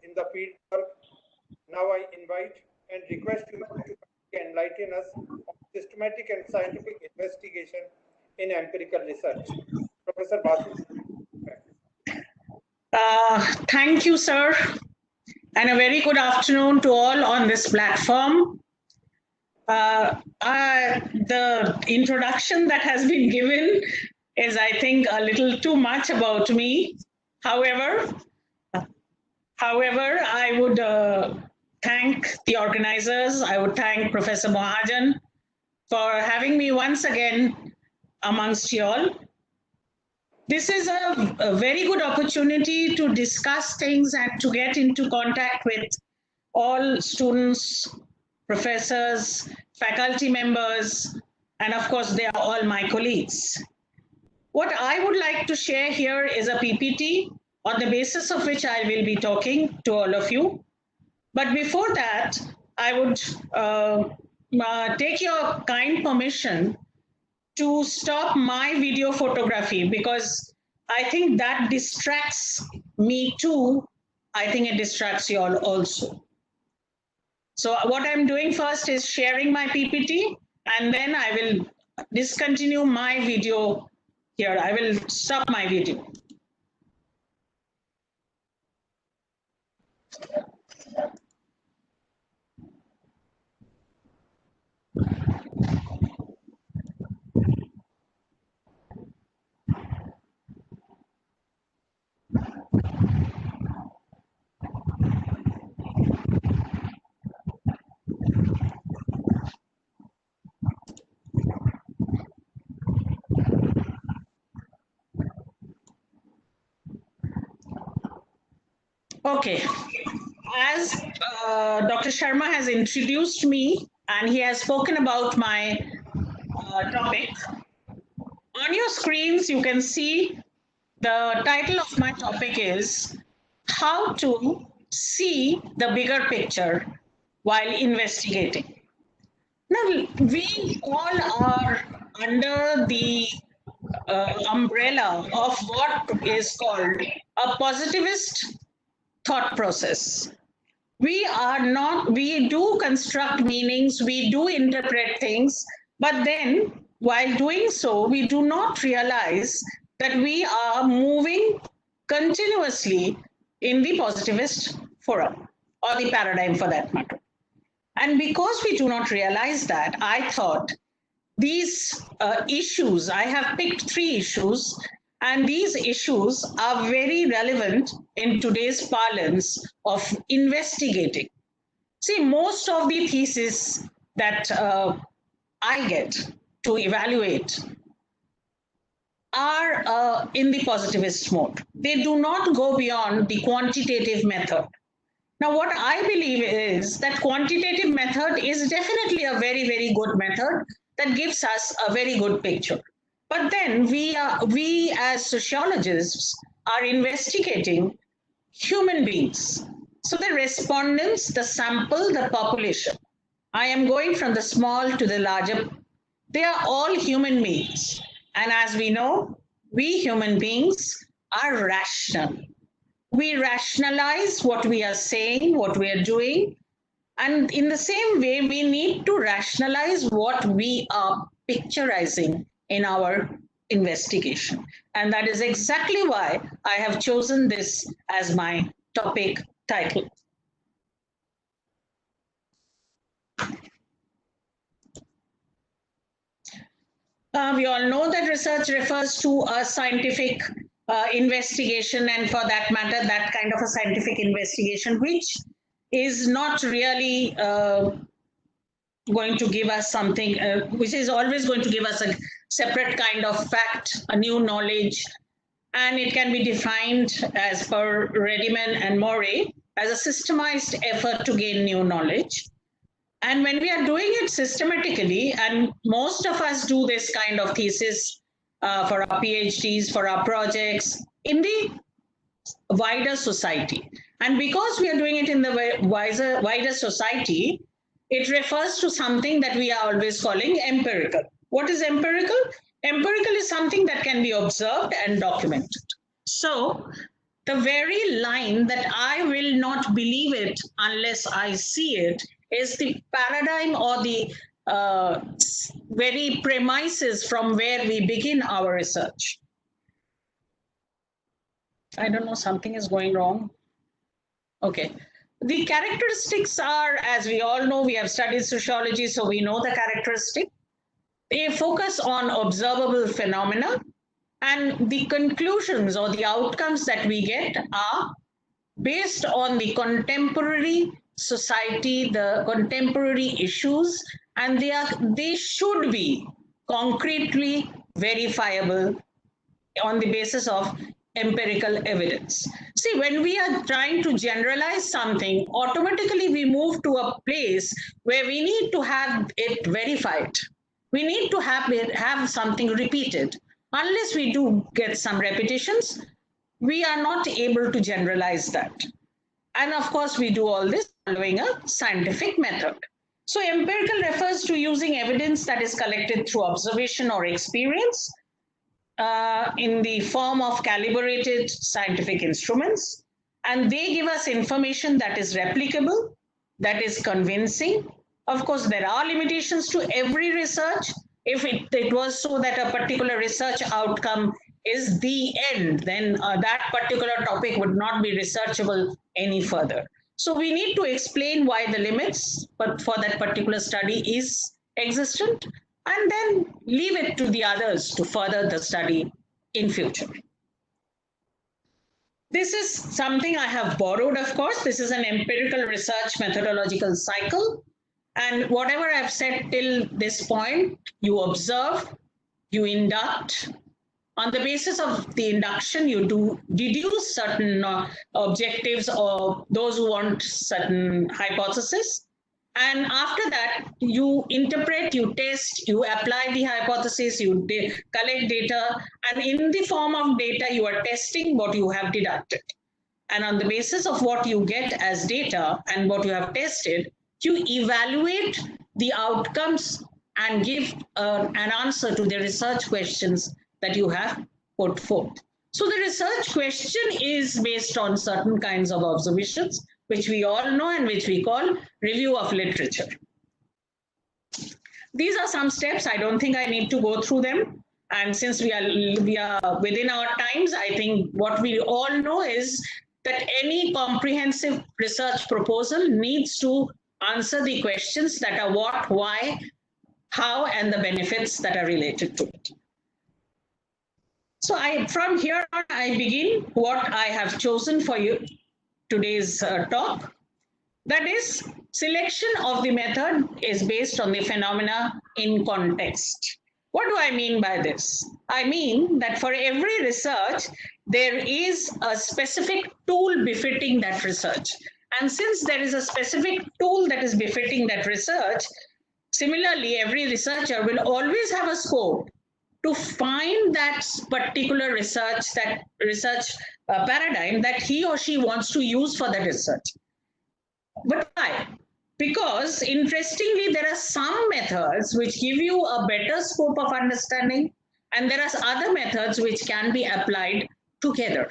in the field work. Now I invite and request you to enlighten us on systematic and scientific investigation in empirical research. Professor Basu. Thank you, sir, and a very good afternoon to all on this platform. The introduction that has been given is, I think, a little too much about me. However, I would thank the organizers. I would thank Professor Mahajan for having me once again amongst you all. This is a very good opportunity to discuss things and to get into contact with all students, professors, faculty members, and of course, they are all my colleagues. What I would like to share here is a PPT on the basis of which I will be talking to all of you. But before that, I would take your kind permission to stop my video photography, because I think that distracts me too. I think it distracts you all also. So what I'm doing first is sharing my PPT, and then I will discontinue my video here. I will stop my video. Okay, as Dr. Sharma has introduced me and he has spoken about my topic, on your screens you can see the title of my topic is How to See the Bigger Picture While Investigating. Now, we all are under the umbrella of what is called a positivist thought process. We do construct meanings, we do interpret things, but then while doing so, we do not realize that we are moving continuously in the positivist forum, or the paradigm for that matter. And because we do not realize that, I thought these issues, I have picked 3 issues, and these issues are very relevant in today's parlance of investigating. See, most of the theses that I get to evaluate are in the positivist mode. They do not go beyond the quantitative method. Now, what I believe is that quantitative method is definitely a very, very good method that gives us a very good picture. But then we as sociologists are investigating human beings. So the respondents, the sample, the population. I am going from the small to the larger. They are all human beings. And as we know, we human beings are rational. We rationalize what we are saying, what we are doing. And in the same way, we need to rationalize what we are picturizing in our investigation. And that is exactly why I have chosen this as my topic title. We all know that research refers to a scientific investigation, and for that matter, that kind of a scientific investigation, which is not really going to give us something, which is always going to give us a separate kind of fact, a new knowledge, and it can be defined as per Rediman and Morey as a systemized effort to gain new knowledge. And when we are doing it systematically, and most of us do this kind of thesis for our PhDs, for our projects in the wider society. And because we are doing it in the wider society, it refers to something that we are always calling empirical. What is empirical? Empirical is something that can be observed and documented. So the very line that I will not believe it unless I see it is the paradigm or the very premises from where we begin our research. I don't know, something is going wrong. Okay. The characteristics are, as we all know, we have studied sociology, so we know the characteristic. They focus on observable phenomena, and the conclusions or the outcomes that we get are based on the contemporary society, the contemporary issues, and they should be concretely verifiable on the basis of empirical evidence. See, when we are trying to generalize something, automatically we move to a place where we need to have it verified. We need to have something repeated. Unless we do get some repetitions, we are not able to generalize that. And of course, we do all this following a scientific method. So empirical refers to using evidence that is collected through observation or experience in the form of calibrated scientific instruments. And they give us information that is replicable, that is convincing. Of course, there are limitations to every research. If it was so that a particular research outcome is the end, then that particular topic would not be researchable any further. So we need to explain why the limits for that particular study is existent, and then leave it to the others to further the study in future. This is something I have borrowed, of course. This is an empirical research methodological cycle. And whatever I've said till this point, you observe, you induct. On the basis of the induction, you do deduce certain objectives or those who want certain hypothesis. And after that, you interpret, you test, you apply the hypothesis, you collect data, and in the form of data, you are testing what you have deducted. And on the basis of what you get as data and what you have tested, you evaluate the outcomes and give an answer to the research questions that you have put forth. So the research question is based on certain kinds of observations, which we all know and which we call review of literature. These are some steps. I don't think I need to go through them. And since we are within our times, I think what we all know is that any comprehensive research proposal needs to answer the questions that are what, why, how, and the benefits that are related to it. So from here on, I begin what I have chosen for you today's talk. That is, selection of the method is based on the phenomena in context. What do I mean by this? I mean that for every research, there is a specific tool befitting that research. And since there is a specific tool that is befitting that research, similarly, every researcher will always have a scope to find that particular research, paradigm that he or she wants to use for the research. But why? Because interestingly, there are some methods which give you a better scope of understanding, and there are other methods which can be applied together.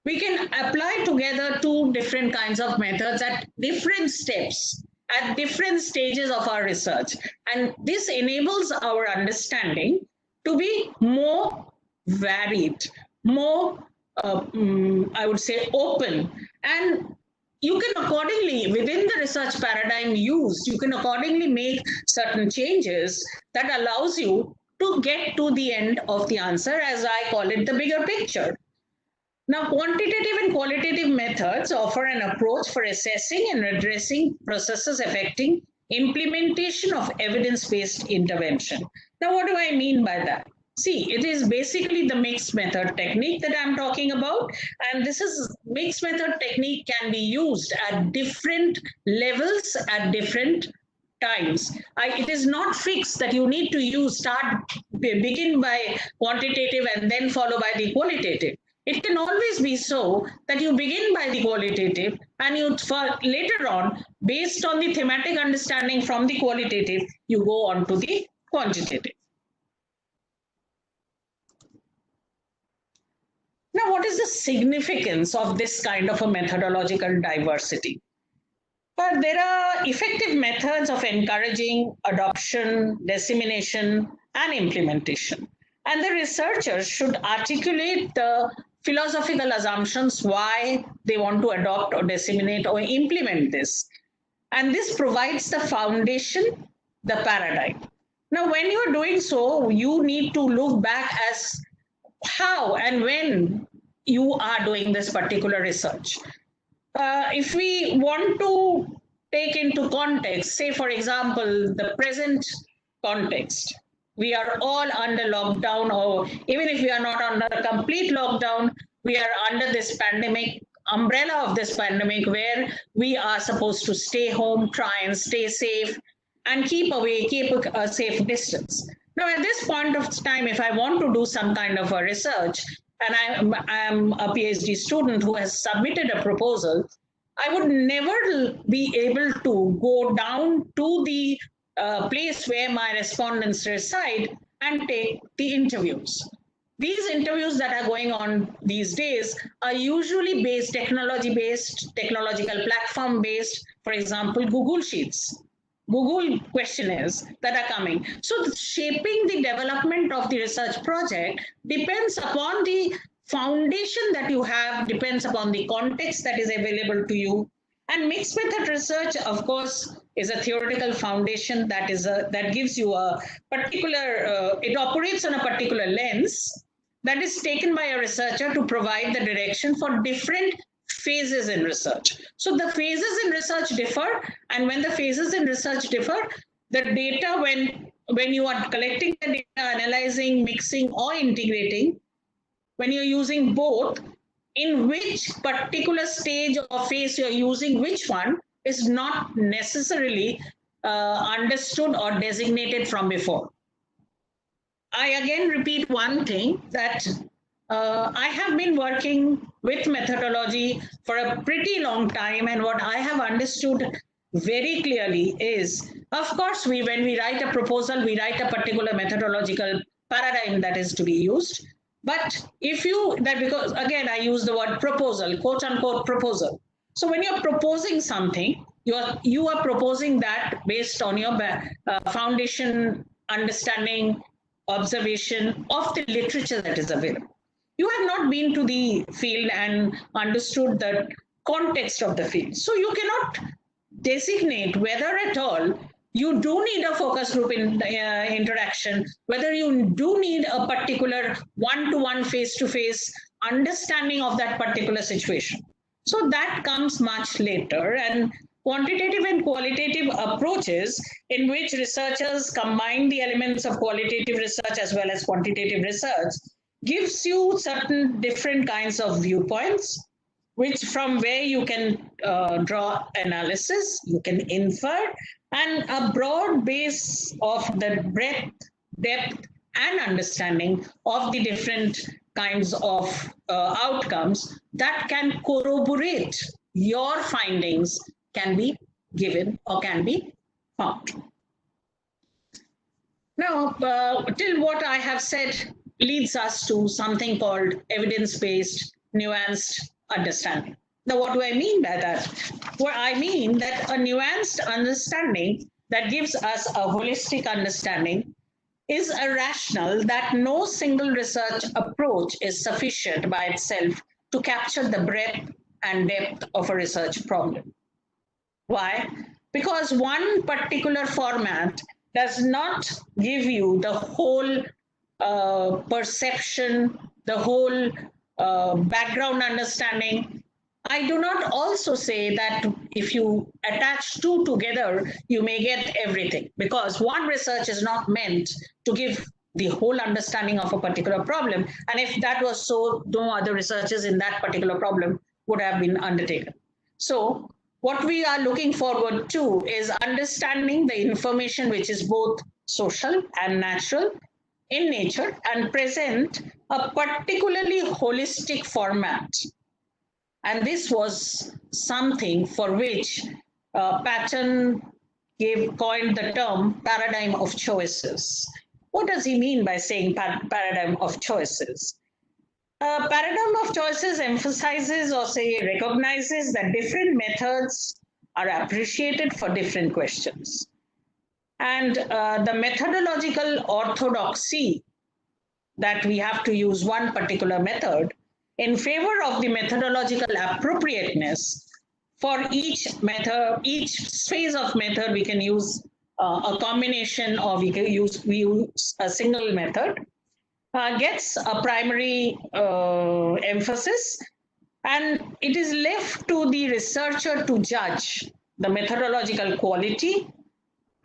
We can apply together two different kinds of methods at different steps, at different stages of our research. And this enables our understanding to be more varied, more, I would say, open. And you can accordingly, within the research paradigm used, you can accordingly make certain changes that allows you to get to the end of the answer, as I call it, the bigger picture. Now, quantitative and qualitative methods offer an approach for assessing and addressing processes affecting implementation of evidence-based intervention. Now, what do I mean by that? See, it is basically the mixed method technique that I'm talking about. And this is mixed method technique can be used at different levels at different times. It is not fixed that you need to begin by quantitative and then follow by the qualitative. It can always be so that you begin by the qualitative and you later on, based on the thematic understanding from the qualitative, you go on to the quantitative. Now, what is the significance of this kind of a methodological diversity? But there are effective methods of encouraging adoption, dissemination, and implementation. And the researchers should articulate the philosophical assumptions why they want to adopt or disseminate or implement this. And this provides the foundation, the paradigm. Now, when you're doing so, you need to look back as how and when you are doing this particular research. If we want to take into context, say, for example, the present context, we are all under lockdown, or even if we are not under a complete lockdown, we are under this pandemic, umbrella of this pandemic, where we are supposed to stay home, try and stay safe, and keep a safe distance. Now, at this point of time, if I want to do some kind of a research, and I'm a PhD student who has submitted a proposal, I would never be able to go down to the place where my respondents reside and take the interviews. These interviews that are going on these days are usually technology-based, technological platform-based, for example, Google Sheets, Google questionnaires that are coming. So shaping the development of the research project depends upon the foundation that you have, depends upon the context that is available to you. And mixed method research, of course, is a theoretical foundation that gives you a particular, it operates on a particular lens that is taken by a researcher to provide the direction for different phases in research. So the phases in research differ, and when the phases in research differ, the data, when you are collecting the data, analyzing, mixing, or integrating, when you're using both, in which particular stage or phase you're using which one is not necessarily understood or designated from before. I again repeat one thing, that I have been working with methodology for a pretty long time, and what I have understood very clearly is, of course, when we write a proposal, we write a particular methodological paradigm that is to be used. But because again, I use the word proposal, quote unquote proposal. So when you're proposing something, you are proposing that based on your foundation, understanding, observation of the literature that is available. You have not been to the field and understood the context of the field. So you cannot designate whether at all you do need a focus group interaction, whether you do need a particular one-to-one, face-to-face understanding of that particular situation. So that comes much later, and quantitative and qualitative approaches in which researchers combine the elements of qualitative research as well as quantitative research gives you certain different kinds of viewpoints, which from where you can draw analysis, you can infer, and a broad base of the breadth, depth, and understanding of the different kinds of outcomes that can corroborate your findings can be given or can be found. Now, till what I have said leads us to something called evidence-based nuanced understanding. Now, what do I mean by that? Well, I mean that a nuanced understanding that gives us a holistic understanding is a rationale that no single research approach is sufficient by itself to capture the breadth and depth of a research problem. Why? Because one particular format does not give you the whole perception, the whole background understanding. I do not also say that if you attach two together, you may get everything, because one research is not meant to give the whole understanding of a particular problem. And if that was so, no other researches in that particular problem would have been undertaken. So what we are looking forward to is understanding the information which is both social and natural in nature and present a particularly holistic format. And this was something for which Patton coined the term paradigm of choices. What does he mean by saying paradigm of choices? Paradigm of choices emphasizes or say recognizes that different methods are appreciated for different questions. And the methodological orthodoxy that we have to use one particular method in favor of the methodological appropriateness for each method, each phase of method, we can use a combination or we use a single method, gets a primary emphasis, and it is left to the researcher to judge the methodological quality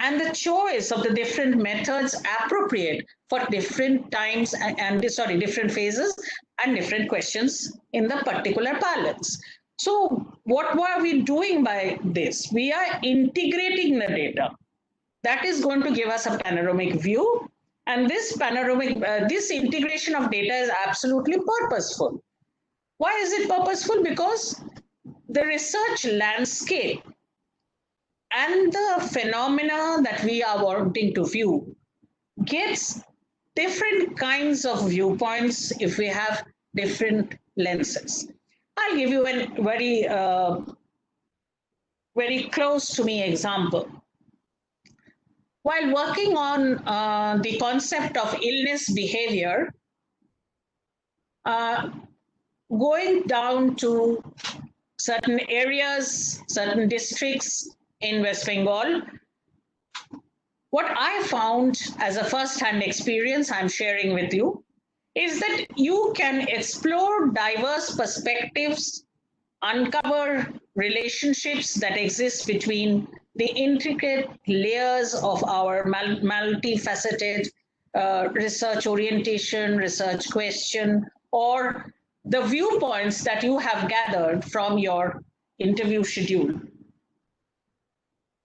and the choice of the different methods appropriate for different times and different phases and different questions in the particular balance. So what were we doing by this? We are integrating the data. That is going to give us a panoramic view. And this this integration of data is absolutely purposeful. Why is it purposeful? Because the research landscape and the phenomena that we are wanting to view gets different kinds of viewpoints if we have different lenses. I'll give you a very close to me example. While working on the concept of illness behavior, going down to certain areas, certain districts in West Bengal, what I found as a first-hand experience I'm sharing with you is that you can explore diverse perspectives, uncover relationships that exist between the intricate layers of our multifaceted research orientation, research question, or the viewpoints that you have gathered from your interview schedule.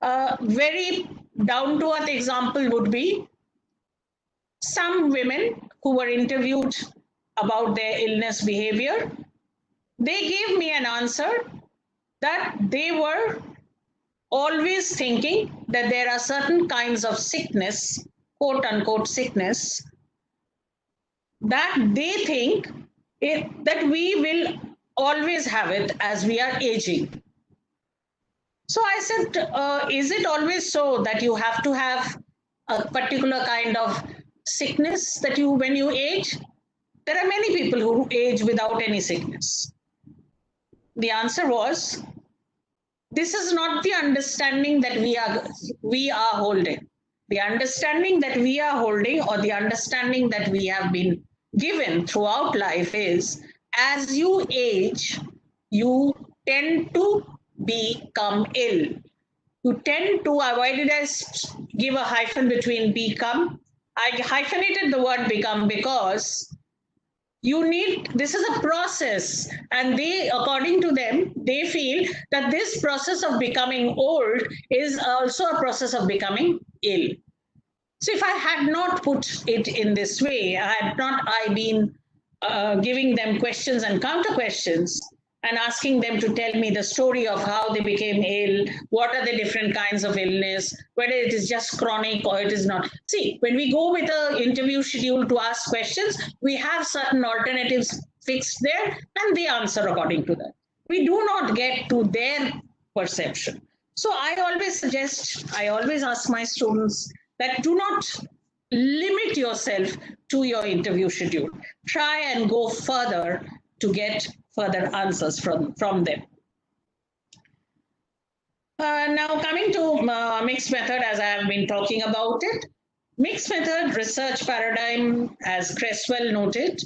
A very down-to-earth example would be some women who were interviewed about their illness behavior. They gave me an answer that they were always thinking that there are certain kinds of sickness, quote unquote sickness, that they think that we will always have it as we are aging. So I said, is it always so that you have to have a particular kind of sickness that you, when you age? There are many people who age without any sickness. The answer was, this is not the understanding that we are holding. The understanding that we are holding, or the understanding that we have been given throughout life, is as you age, you tend to become ill. You tend to, why did I give a hyphen between become? I hyphenated the word become because you need, this is a process, and they, according to them, they feel that this process of becoming old is also a process of becoming ill. So if I had not put it in this way, had not I been giving them questions and counter questions and asking them to tell me the story of how they became ill, what are the different kinds of illness, whether it is just chronic or it is not. See, when we go with an interview schedule to ask questions, we have certain alternatives fixed there and they answer according to that. We do not get to their perception. So I always suggest, I always ask my students that do not limit yourself to your interview schedule. Try and go further to get further answers from them. Now coming to mixed method, as I have been talking about it, mixed method research paradigm, as Creswell noted,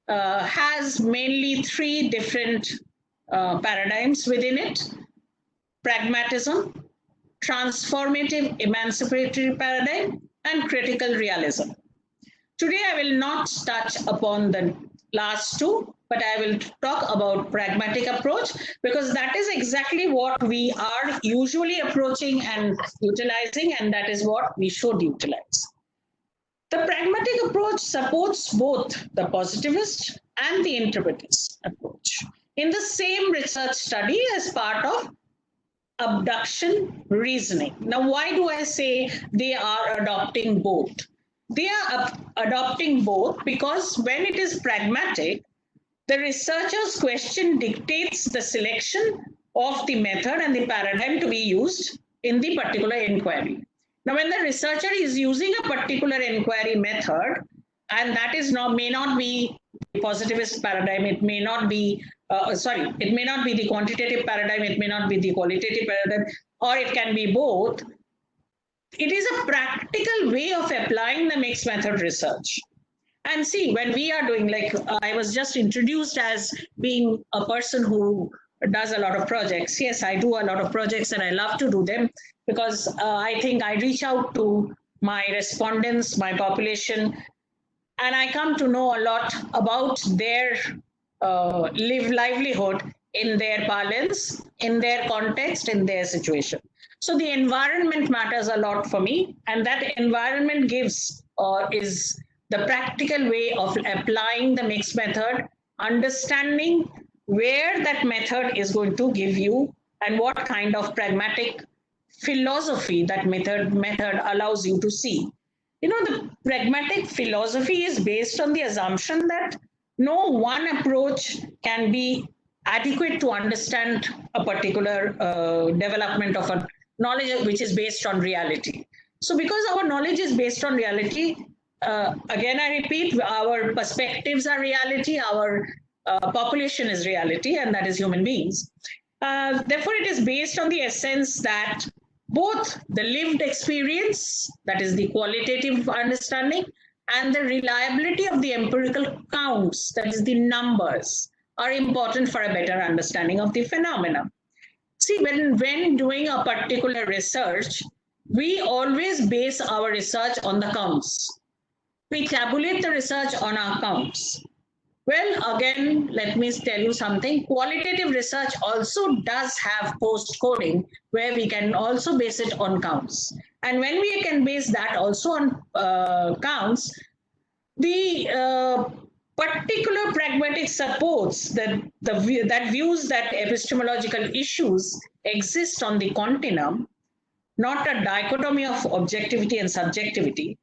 has mainly three different paradigms within it: pragmatism, transformative emancipatory paradigm, and critical realism. Today I will not touch upon the last two, but I will talk about pragmatic approach, because that is exactly what we are usually approaching and utilizing, and that is what we should utilize. The pragmatic approach supports both the positivist and the interpretivist approach in the same research study as part of abduction reasoning. Now, why do I say they are adopting both? They are adopting both because when it is pragmatic, the researcher's question dictates the selection of the method and the paradigm to be used in the particular inquiry. Now, when the researcher is using a particular inquiry method, and that is may not be the positivist paradigm, it may not be, it may not be the quantitative paradigm, it may not be the qualitative paradigm, or it can be both. It is a practical way of applying the mixed method research. And see, when we are doing, like I was just introduced as being a person who does a lot of projects. Yes, I do a lot of projects and I love to do them because I think I reach out to my respondents, my population, and I come to know a lot about their livelihood in their parlance, in their context, in their situation. So the environment matters a lot for me, and that environment gives or is the practical way of applying the mixed method, understanding where that method is going to give you and what kind of pragmatic philosophy that method allows you to see. You know, the pragmatic philosophy is based on the assumption that no one approach can be adequate to understand a particular development of a knowledge which is based on reality. So because our knowledge is based on reality, again, I repeat, our perspectives are reality, our population is reality, and that is human beings. Therefore, it is based on the essence that both the lived experience, that is the qualitative understanding, and the reliability of the empirical counts, that is the numbers, are important for a better understanding of the phenomena. See, when doing a particular research, we always base our research on the counts. We tabulate the research on our counts. Well, again, let me tell you something. Qualitative research also does have post-coding, where we can also base it on counts. And when we can base that also on counts, the particular pragmatic supports that views that epistemological issues exist on the continuum, not a dichotomy of objectivity and subjectivity,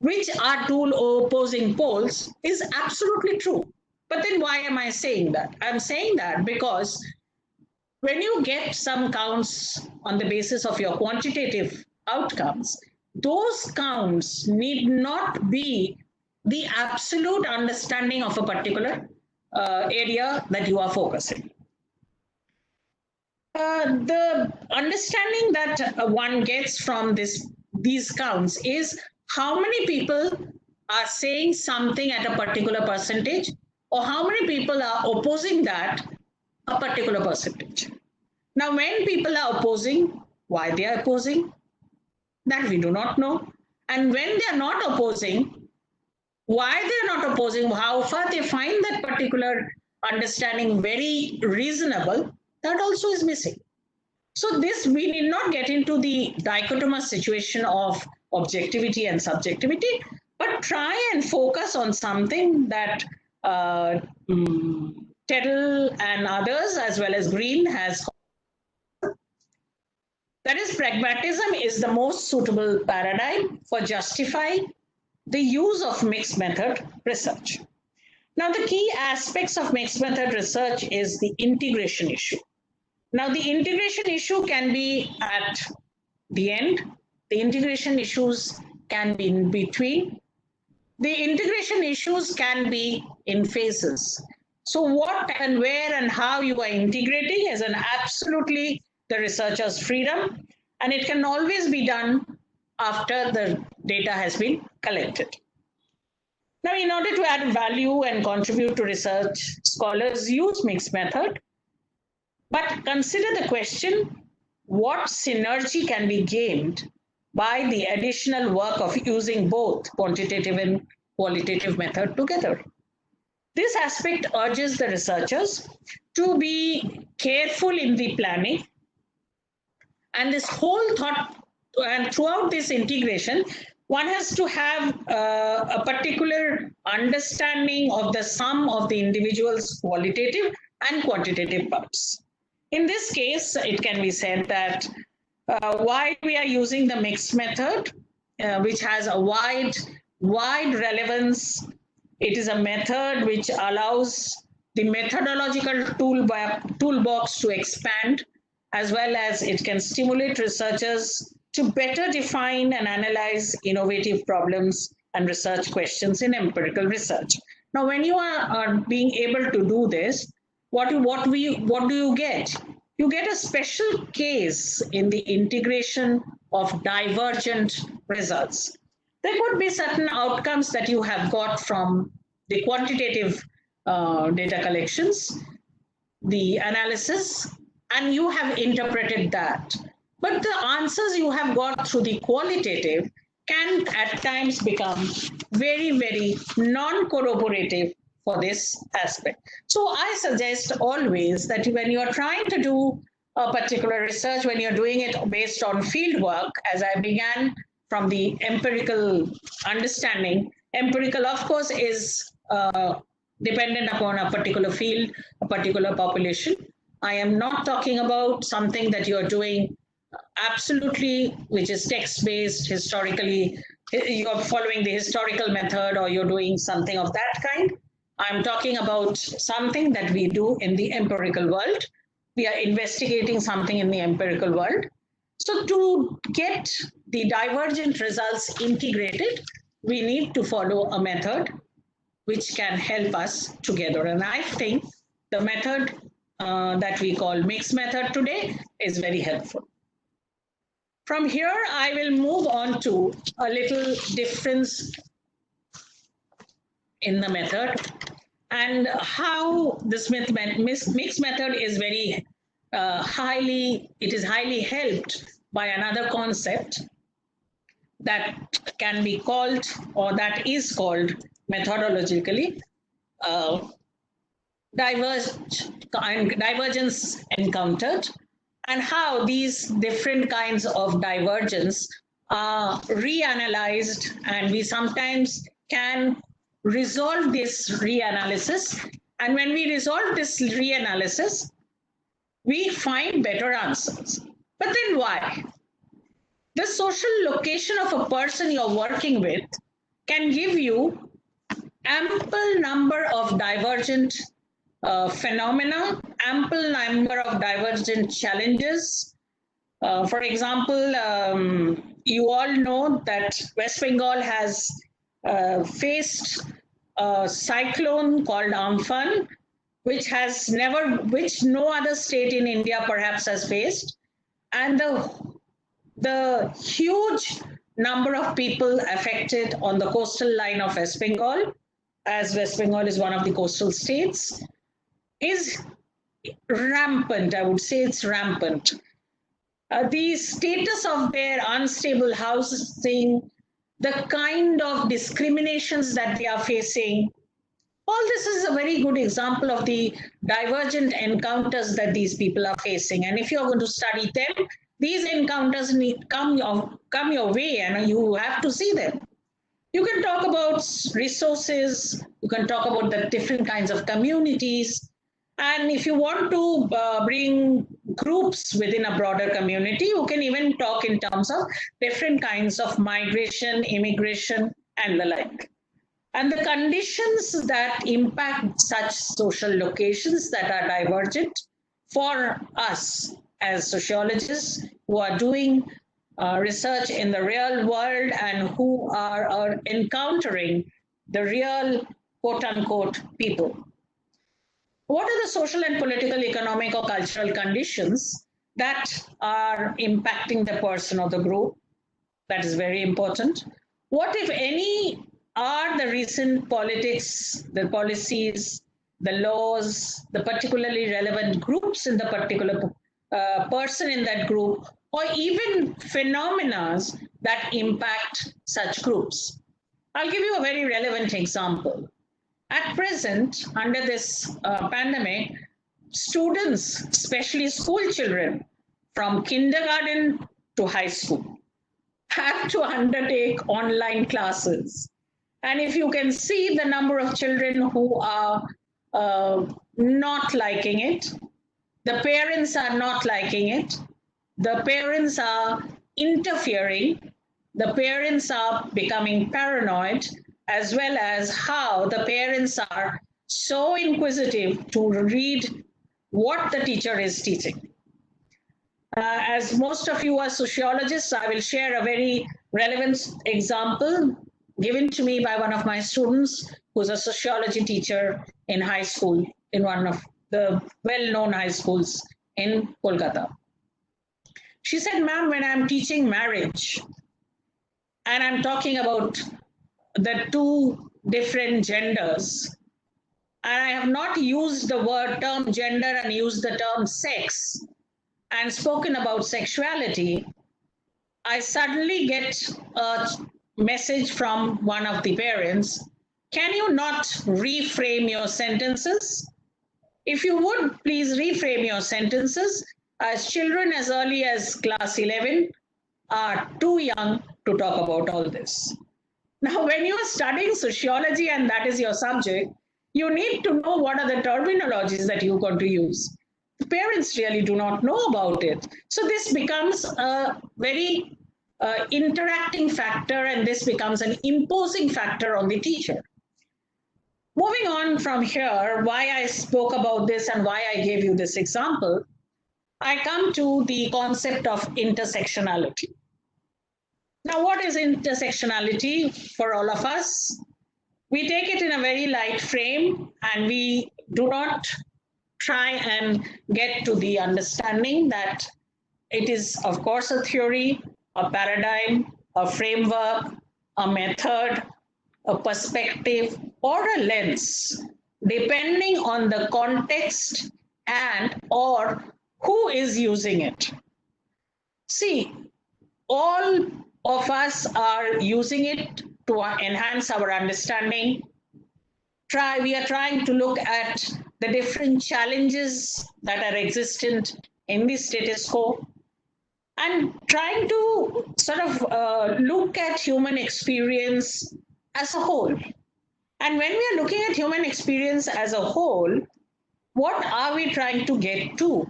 which are two opposing poles, is absolutely true. But then why am I saying that? I'm saying that because when you get some counts on the basis of your quantitative outcomes, those counts need not be the absolute understanding of a particular area that you are focusing. The understanding that one gets from these counts is how many people are saying something at a particular percentage, or how many people are opposing that a particular percentage. Now, when people are opposing, why they are opposing, that we do not know. And when they are not opposing, why they are not opposing, how far they find that particular understanding very reasonable, that also is missing. So this, we need not get into the dichotomous situation of objectivity and subjectivity, but try and focus on something that Teddle and others, as well as Green, has. That is, pragmatism is the most suitable paradigm for justifying the use of mixed method research. Now, the key aspects of mixed method research is the integration issue. Now, the integration issue can be at the end. The integration issues can be in between. The integration issues can be in phases. So what and where and how you are integrating is an absolutely the researcher's freedom, and it can always be done after the data has been collected. Now, in order to add value and contribute to research, scholars use mixed method, but consider the question, what synergy can be gained by the additional work of using both quantitative and qualitative method together? This aspect urges the researchers to be careful in the planning, and this whole thought, and throughout this integration, one has to have a particular understanding of the sum of the individual's qualitative and quantitative parts. In this case, it can be said that why we are using the mixed method, which has a wide relevance It is a method which allows the methodological toolbox to expand, as well as it can stimulate researchers to better define and analyze innovative problems and research questions in empirical research. Now, when you are being able to do this, what do you get? You get a special case in the integration of divergent results. There could be certain outcomes that you have got from the quantitative data collections, the analysis, and you have interpreted that. But the answers you have got through the qualitative can at times become very, very non-corroborative for this aspect. So I suggest always that when you are trying to do a particular research, when you're doing it based on field work, as I began from the empirical understanding, empirical, of course, is dependent upon a particular field, a particular population. I am not talking about something that you're doing absolutely, which is text-based, historically, you're following the historical method or you're doing something of that kind. I'm talking about something that we do in the empirical world. We are investigating something in the empirical world. So to get the divergent results integrated, we need to follow a method which can help us together. And I think the method that we call mixed method today is very helpful. From here, I will move on to a little difference in the method and how this mixed method is very highly helped by another concept that can be called, or that is called methodologically, divergence encountered, and how these different kinds of divergence are reanalyzed, and we sometimes can resolve this reanalysis. And when we resolve this reanalysis, we find better answers. But then why? The social location of a person you're working with can give you ample number of divergent phenomena, ample number of divergent challenges. For example, you all know that West Bengal has faced a cyclone called Amphan, which no other state in India perhaps has faced. And the huge number of people affected on the coastal line of West Bengal, as West Bengal is one of the coastal states, is rampant. I would say it's rampant. The status of their unstable housing, the kind of discriminations that they are facing, all this is a very good example of the divergent encounters that these people are facing. And if you're going to study them, these encounters come your way and you have to see them. You can talk about resources, you can talk about the different kinds of communities. And if you want to bring groups within a broader community, you can even talk in terms of different kinds of migration, immigration, and the like. And the conditions that impact such social locations that are divergent for us as sociologists who are doing research in the real world and who are encountering the real quote-unquote people. What are the social and political, economic, or cultural conditions that are impacting the person or the group? That is very important. What, if any, are the recent politics, the policies, the laws, the particularly relevant groups in the particular person in that group, or even phenomena that impact such groups? I'll give you a very relevant example. At present, under this pandemic, students, especially school children, from kindergarten to high school, have to undertake online classes. And if you can see the number of children who are not liking it, the parents are not liking it, the parents are interfering, the parents are becoming paranoid, as well as how the parents are so inquisitive to read what the teacher is teaching. As most of you are sociologists, I will share a very relevant example given to me by one of my students who's a sociology teacher in high school, in one of the well-known high schools in Kolkata. She said, ma'am, when I'm teaching marriage and I'm talking about the two different genders, and I have not used the term gender and used the term sex and spoken about sexuality, I suddenly get a message from one of the parents, can you not reframe your sentences? If you would, please reframe your sentences, as children as early as class 11 are too young to talk about all this. Now, when you are studying sociology and that is your subject, you need to know what are the terminologies that you're going to use. The parents really do not know about it. So this becomes a very interacting factor, and this becomes an imposing factor on the teacher. Moving on from here, why I spoke about this and why I gave you this example, I come to the concept of intersectionality. Now, what is intersectionality for all of us? We take it in a very light frame, and we do not try and get to the understanding that it is, of course, a theory, a paradigm, a framework, a method, a perspective, or a lens, depending on the context and or who is using it. See, all of us are using it to enhance our understanding. We are trying to look at the different challenges that are existent in the status quo and trying to sort of look at human experience as a whole. And when we are looking at human experience as a whole, what are we trying to get to?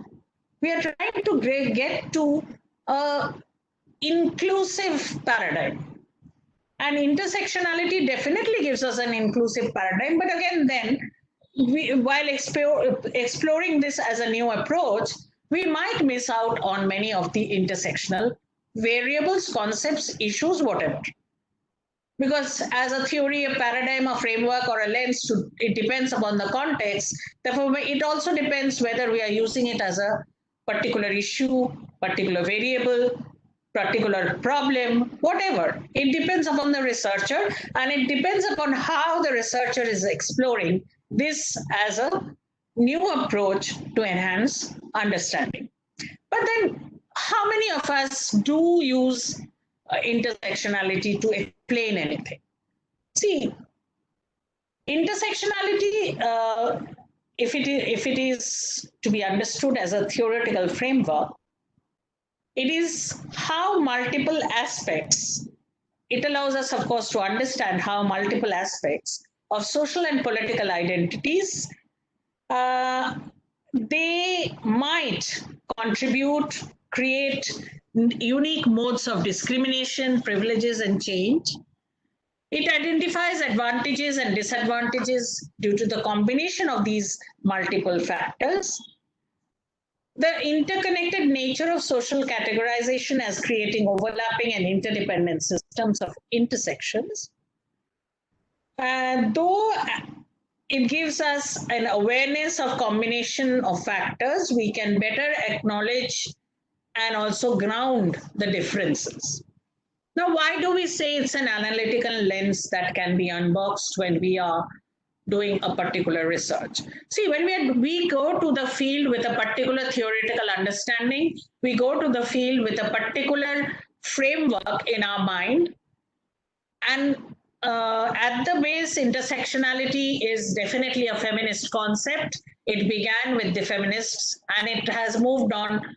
We are trying to get to an inclusive paradigm. And intersectionality definitely gives us an inclusive paradigm. But again, then, while exploring this as a new approach, we might miss out on many of the intersectional variables, concepts, issues, whatever. Because as a theory, a paradigm, a framework, or a lens, it depends upon the context. Therefore, it also depends whether we are using it as a particular issue, particular variable, particular problem, whatever. It depends upon the researcher, and it depends upon how the researcher is exploring this as a new approach to enhance understanding. But then, how many of us do use intersectionality to explain anything? See, intersectionality, if it is to be understood as a theoretical framework, it is how multiple aspects, it allows us, of course, to understand how multiple aspects of social and political identities, they might contribute, create unique modes of discrimination, privileges, and change. It identifies advantages and disadvantages due to the combination of these multiple factors. The interconnected nature of social categorization as creating overlapping and interdependent systems of intersections. Though it gives us an awareness of combination of factors, we can better acknowledge and also ground the differences. Now, why do we say it's an analytical lens that can be unboxed when we are doing a particular research? See, when we go to the field with a particular theoretical understanding, we go to the field with a particular framework in our mind, and at the base, intersectionality is definitely a feminist concept. It began with the feminists, and it has moved on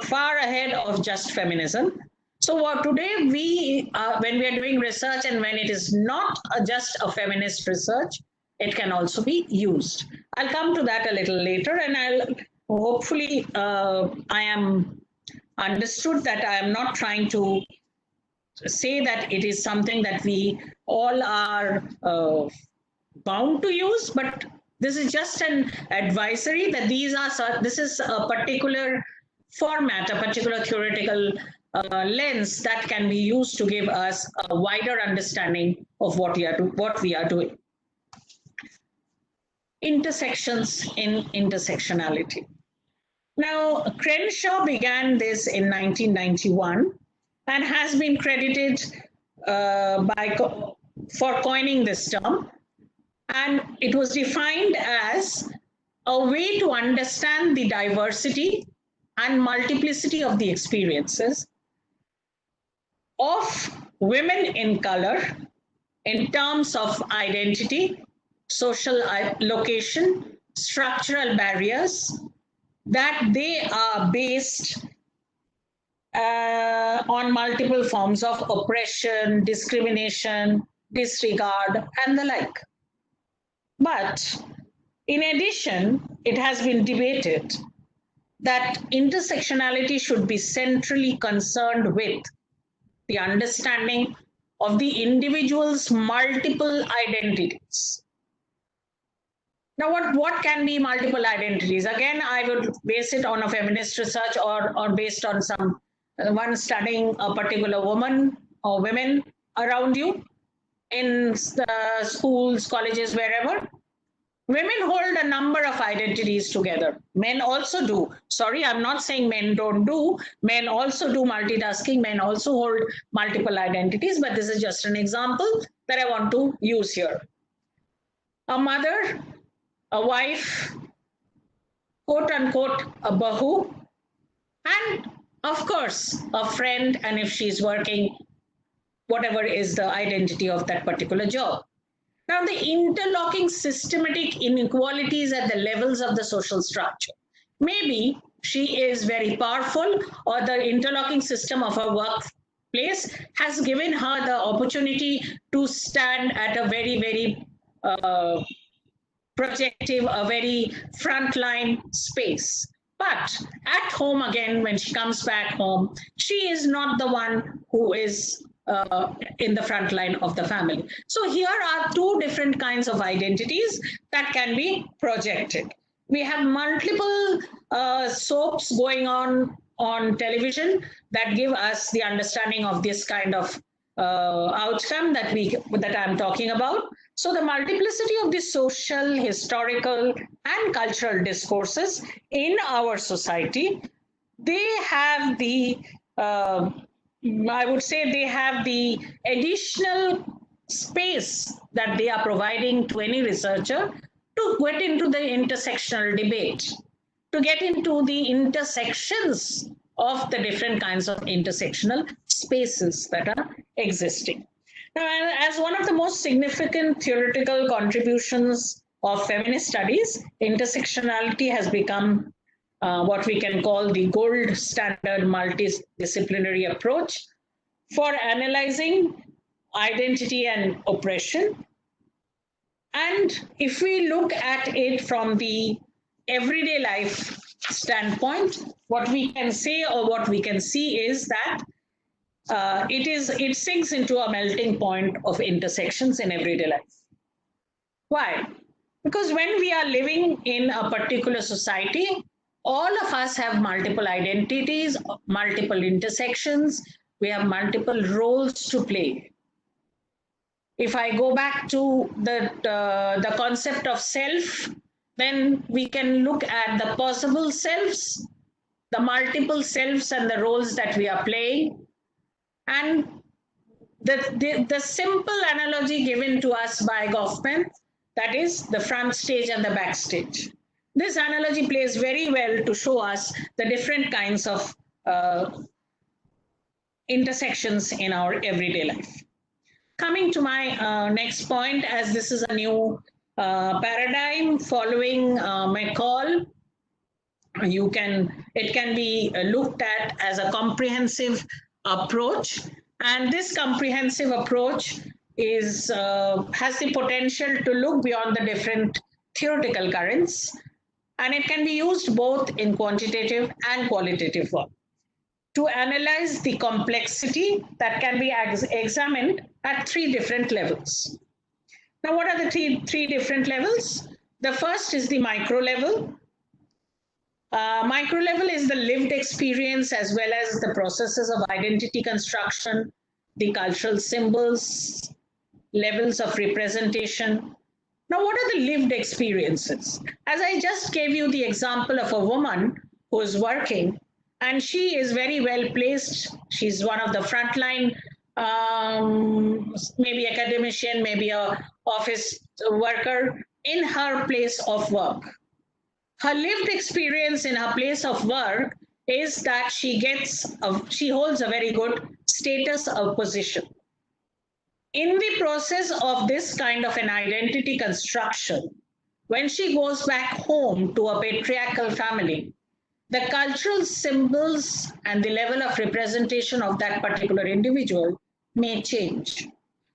far ahead of just feminism. So today, when we are doing research, and when it is not just a feminist research, it can also be used. I'll come to that a little later, and I'll hopefully I am understood that I am not trying to say that it is something that we all are bound to use, but this is just an advisory that this is a particular format, a particular theoretical lens that can be used to give us a wider understanding of what we are doing. Intersections in intersectionality. Now, Crenshaw began this in 1991 and has been credited for coining this term. And it was defined as a way to understand the diversity and multiplicity of the experiences of women in color in terms of identity, social location, structural barriers, that they are based on multiple forms of oppression, discrimination, disregard, and the like. But in addition, it has been debated that intersectionality should be centrally concerned with the understanding of the individual's multiple identities. Now, what can be multiple identities? Again, I would base it on a feminist research or based on one studying a particular woman or women around you in schools, colleges, wherever. Women hold a number of identities together. Men also do. Sorry, I'm not saying men don't do. Men also do multitasking. Men also hold multiple identities, but this is just an example that I want to use here. A mother, a wife, quote unquote, a bahu, and of course, a friend, and if she's working, whatever is the identity of that particular job. Now, the interlocking systematic inequalities at the levels of the social structure. Maybe she is very powerful, or the interlocking system of her workplace has given her the opportunity to stand at a very, very projective, a very frontline space. But at home, again, when she comes back home, she is not the one who is in the front line of the family. So here are two different kinds of identities that can be projected. We have multiple soaps going on television that give us the understanding of this kind of outcome that I'm talking about. So the multiplicity of the social, historical, and cultural discourses in our society, they have the I would say they have the additional space that they are providing to any researcher to get into the intersectional debate, to get into the intersections of the different kinds of intersectional spaces that are existing. Now, as one of the most significant theoretical contributions of feminist studies, intersectionality has become what we can call the gold standard multidisciplinary approach for analyzing identity and oppression. And if we look at it from the everyday life standpoint, what we can say or what we can see is that it sinks into a melting point of intersections in everyday life. Why? Because when we are living in a particular society, all of us have multiple identities, multiple intersections. We have multiple roles to play. If I go back to the concept of self, then we can look at the possible selves, the multiple selves and the roles that we are playing. And the simple analogy given to us by Goffman, that is the front stage and the backstage. This analogy plays very well to show us the different kinds of intersections in our everyday life. Coming to my next point, as this is a new paradigm following McCall, it can be looked at as a comprehensive approach, and this comprehensive approach has the potential to look beyond the different theoretical currents, and it can be used both in quantitative and qualitative work. to analyze the complexity that can be examined at 3 different levels. Now, what are the three different levels? The first is the micro level. Micro level is the lived experience as well as the processes of identity construction, the cultural symbols, levels of representation. Now, what are the lived experiences? As I just gave you the example of a woman who is working, and she is very well placed. She's one of the frontline, maybe academician, maybe a office worker in her place of work. Her lived experience in her place of work is that she holds a very good status of position. In the process of this kind of an identity construction, when she goes back home to a patriarchal family, the cultural symbols and the level of representation of that particular individual may change.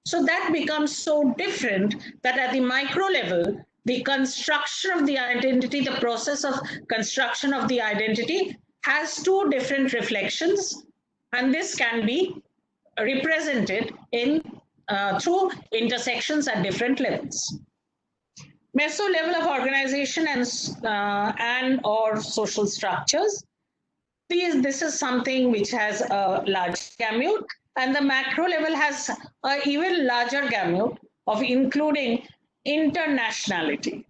So that becomes so different that at the micro level, the construction of the identity, the process of construction of the identity has 2 different reflections, and this can be represented in through intersections at different levels. Meso level of organization and or social structures. This is something which has a large gamut, and the macro level has an even larger gamut of including internationality.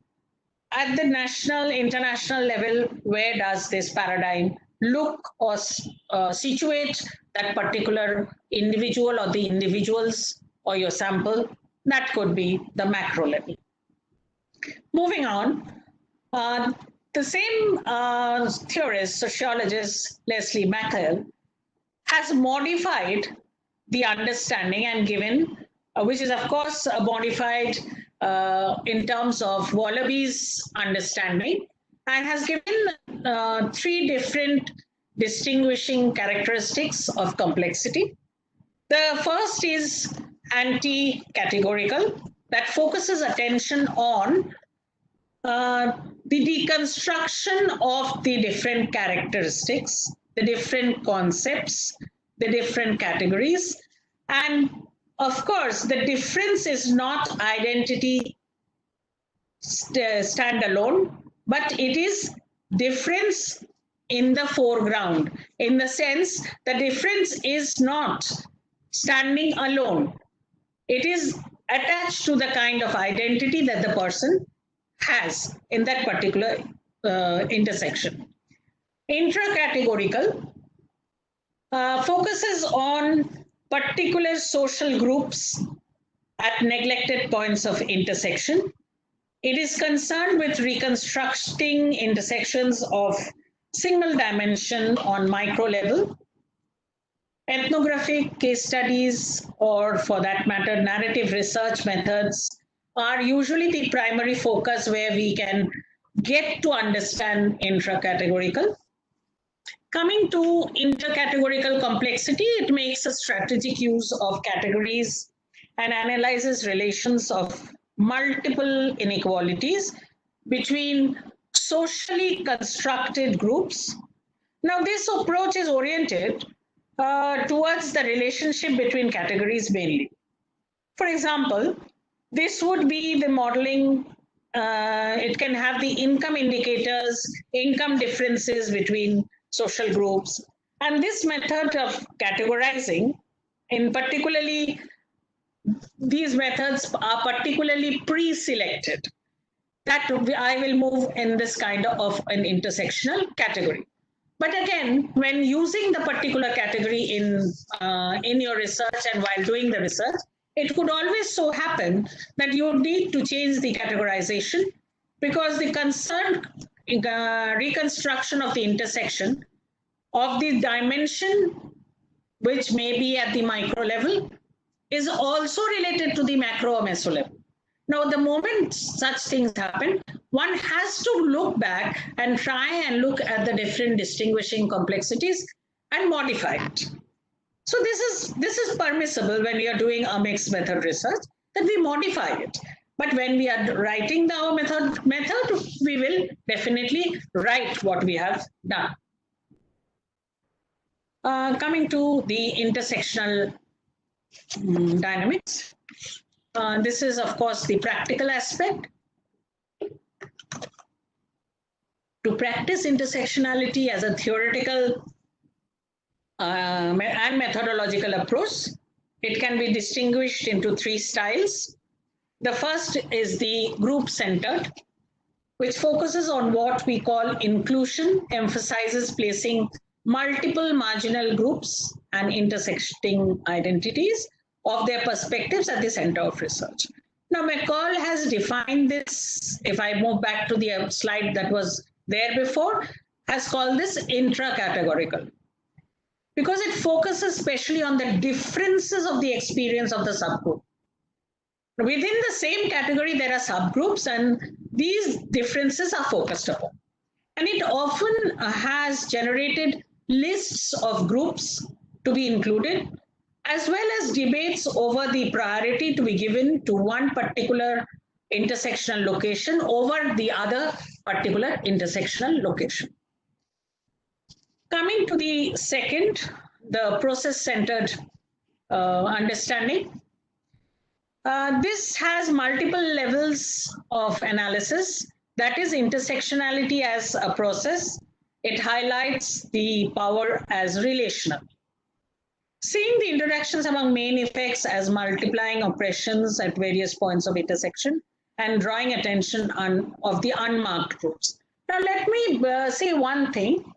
At the national, international level, where does this paradigm look or situate that particular individual or the individuals or your sample? That could be the macro level. Moving on, the same theorist, sociologist Leslie McCall, has modified the understanding and given, which is of course modified in terms of Wallaby's understanding, and has given 3 different distinguishing characteristics of complexity. The first is anti-categorical, that focuses attention on the deconstruction of the different characteristics, the different concepts, the different categories. And of course, the difference is not identity standalone, but it is difference in the foreground, in the sense the difference is not standing alone. It is attached to the kind of identity that the person has in that particular intersection. Intracategorical focuses on particular social groups at neglected points of intersection. It is concerned with reconstructing intersections of single dimension on micro level. Ethnographic case studies, or for that matter, narrative research methods, are usually the primary focus where we can get to understand intracategorical. Coming to intercategorical complexity, it makes a strategic use of categories and analyzes relations of multiple inequalities between socially constructed groups. Now, this approach is oriented towards the relationship between categories mainly. For example, this would be the modeling. It can have the income indicators, income differences between social groups. And this method of categorizing, in particularly, these methods are particularly pre-selected. That I will move in this kind of an intersectional category. But again, when using the particular category in your research and while doing the research, it could always so happen that you need to change the categorization because the concerned reconstruction of the intersection of the dimension, which may be at the micro level, is also related to the macro or meso level. Now, the moment such things happen, one has to look back and try and look at the different distinguishing complexities and modify it. So this is permissible when we are doing a mixed method research, that we modify it. But when we are writing our method, we will definitely write what we have done. Coming to the intersectional dynamics. This is, of course, the practical aspect. To practice intersectionality as a theoretical and methodological approach, it can be distinguished into three styles. The first is the group-centered, which focuses on what we call inclusion, emphasizes placing multiple marginal groups and intersecting identities of their perspectives at the center of research. Now, McCall has defined this, if I move back to the slide that was there before, has called this intra-categorical, because it focuses especially on the differences of the experience of the subgroup. Within the same category, there are subgroups, and these differences are focused upon. And it often has generated lists of groups to be included, as well as debates over the priority to be given to one particular intersectional location over the other particular intersectional location. Coming to the second, the process-centered understanding. This has multiple levels of analysis. That is intersectionality as a process. It highlights the power as relational. Seeing the interactions among main effects as multiplying oppressions at various points of intersection and drawing attention of the unmarked groups. Now, let me say one thing.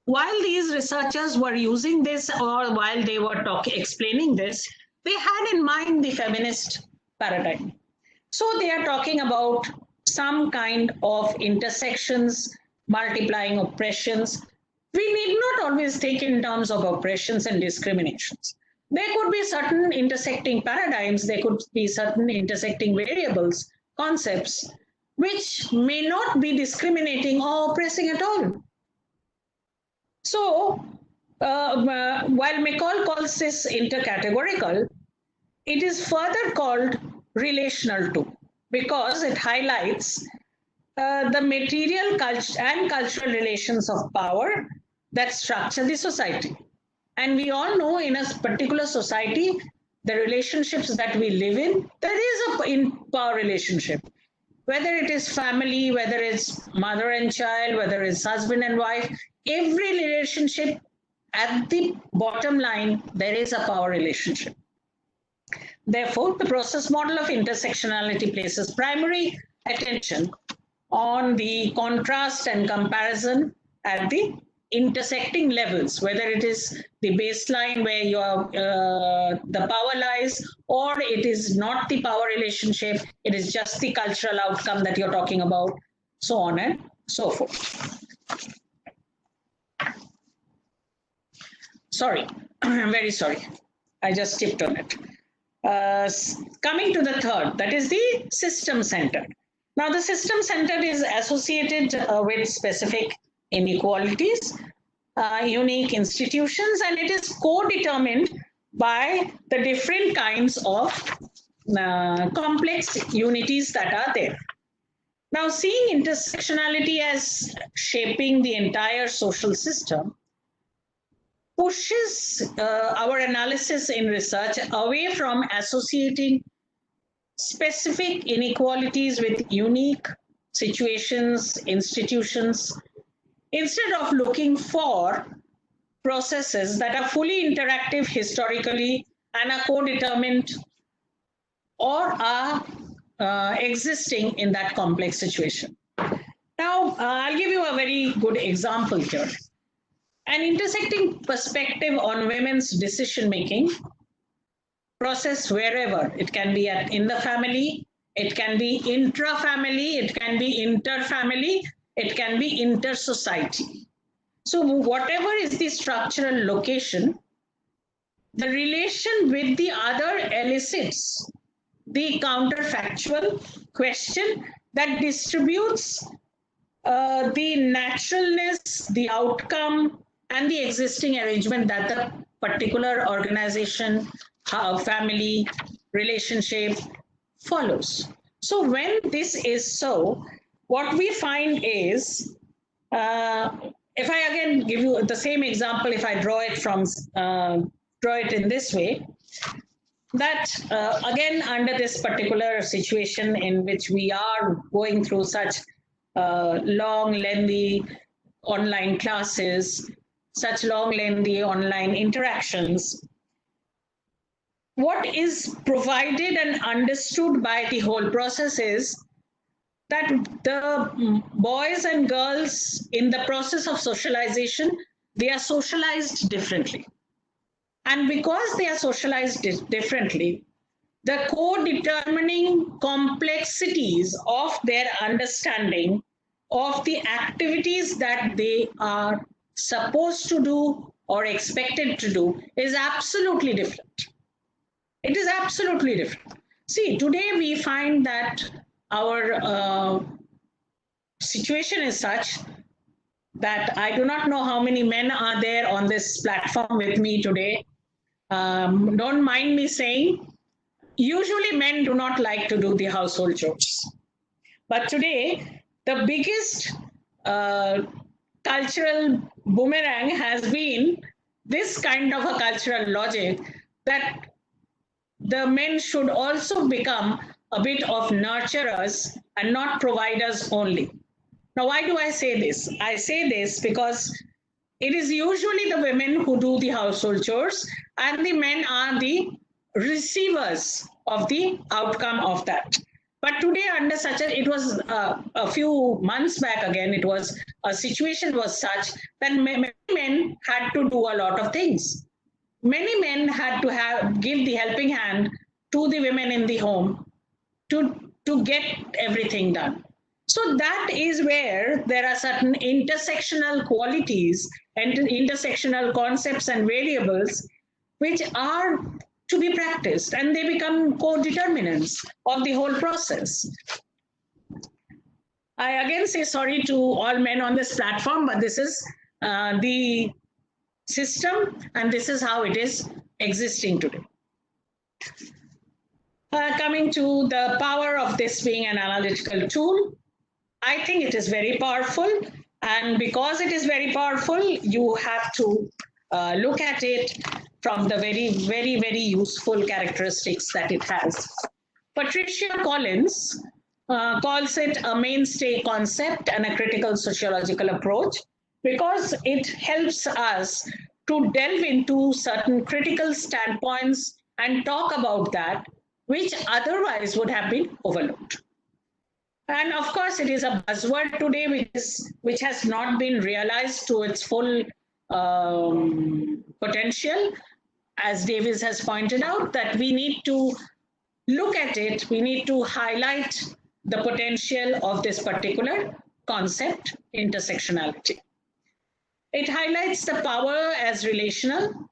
While these researchers were using this, or while they were explaining this, they had in mind the feminist paradigm. So they are talking about some kind of intersections, multiplying oppressions. We need not always think in terms of oppressions and discriminations. There could be certain intersecting paradigms, there could be certain intersecting variables, concepts, which may not be discriminating or oppressing at all. So, while McCall calls this intercategorical, it is further called relational too, because it highlights the material and cultural relations of power that structure the society. And we all know in a particular society, the relationships that we live in, there is a power relationship. Whether it is family, whether it's mother and child, whether it's husband and wife, every relationship at the bottom line, there is a power relationship. Therefore, the process model of intersectionality places primary attention on the contrast and comparison at the intersecting levels, whether it is the baseline where the power lies, or it is not the power relationship, it is just the cultural outcome that you're talking about, so on and so forth. Sorry, I'm very sorry. I just skipped on it. Coming to the third, that is the system-centered. Now, the system-centered is associated with specific inequalities, unique institutions, and it is co-determined by the different kinds of complex unities that are there. Now, seeing intersectionality as shaping the entire social system pushes our analysis in research away from associating specific inequalities with unique situations, institutions, instead of looking for processes that are fully interactive historically and are co-determined or are existing in that complex situation. Now, I'll give you a very good example here. An intersecting perspective on women's decision-making process wherever. It can be in the family, it can be intra-family, it can be inter-family, it can be inter-society. So whatever is the structural location, the relation with the other elicits the counterfactual question that distributes the naturalness, the outcome, and the existing arrangement that the particular organization, family, relationship follows. So when this is so, what we find is if I again give you the same example, if I draw it in this way, that again, under this particular situation in which we are going through such long, lengthy online classes, such long, lengthy online interactions, what is provided and understood by the whole process is that the boys and girls in the process of socialization, they are socialized differently. And because they are socialized differently, the co-determining complexities of their understanding of the activities that they are supposed to do or expected to do is absolutely different. It is absolutely different. See, today we find that our situation is such that I do not know how many men are there on this platform with me today. Don't mind me saying, usually men do not like to do the household chores. But today, the biggest cultural boomerang has been this kind of a cultural logic that the men should also become a bit of nurturers and not providers only. Now, why do I say this? I say this because it is usually the women who do the household chores and the men are the receivers of the outcome of that. But today, under such it was a few months back again, it was a situation was such that many men had to do a lot of things. Many men had to give the helping hand to the women in the home to get everything done. So that is where there are certain intersectional qualities and intersectional concepts and variables which are to be practiced, and they become co-determinants of the whole process. I again say sorry to all men on this platform, but this is the system and this is how it is existing today. Coming to the power of this being an analytical tool, I think it is very powerful, and because it is very powerful, you have to look at it from the very, very, very useful characteristics that it has. Patricia Collins calls it a mainstay concept and a critical sociological approach because it helps us to delve into certain critical standpoints and talk about that, which otherwise would have been overlooked. And of course, it is a buzzword today, which has not been realized to its full potential. As Davis has pointed out, that we need to look at it, we need to highlight the potential of this particular concept, intersectionality. It highlights the power as relational.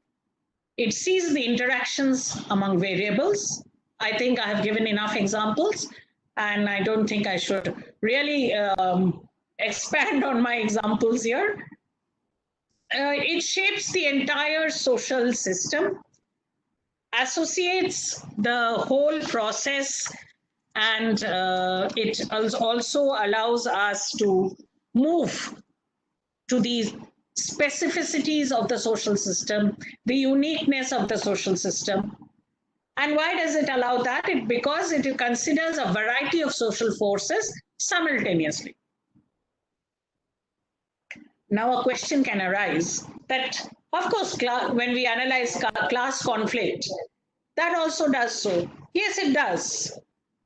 It sees the interactions among variables. I think I have given enough examples, and I don't think I should really expand on my examples here. It shapes the entire social system, associates the whole process, and it also allows us to move to the specificities of the social system, the uniqueness of the social system. And why does it allow that? Because it considers a variety of social forces simultaneously. Now a question can arise that, of course, when we analyze class conflict, that also does so. Yes, it does.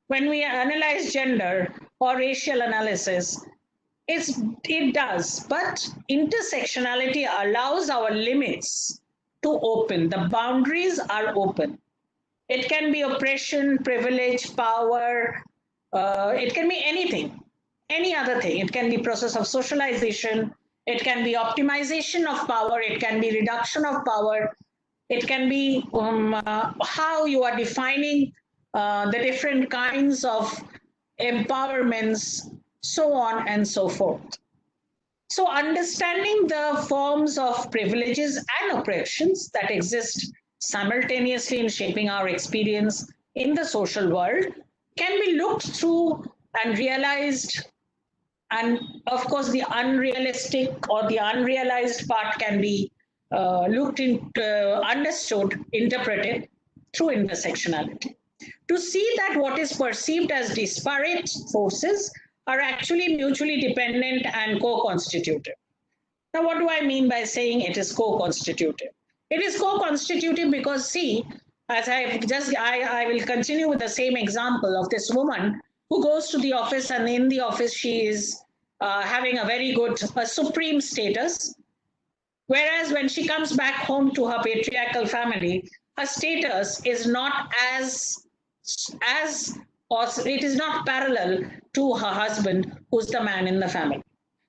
When we analyze gender or racial analysis, it does. But intersectionality allows our limits to open. The boundaries are open. It can be oppression, privilege, power. It can be anything, any other thing. It can be process of socialization. It can be optimization of power. It can be reduction of power. It can be how you are defining the different kinds of empowerments, so on and so forth. So understanding the forms of privileges and oppressions that exist simultaneously in shaping our experience in the social world can be looked through and realized And of course, the unrealistic or the unrealized part can be looked into, understood, interpreted through intersectionality. To see that what is perceived as disparate forces are actually mutually dependent and co-constitutive. Now, what do I mean by saying it is co-constitutive? It is co-constitutive because, see, as I will continue with the same example of this woman who goes to the office, and in the office she is having a very good, supreme status. Whereas when she comes back home to her patriarchal family, her status is not or it is not parallel to her husband, who's the man in the family.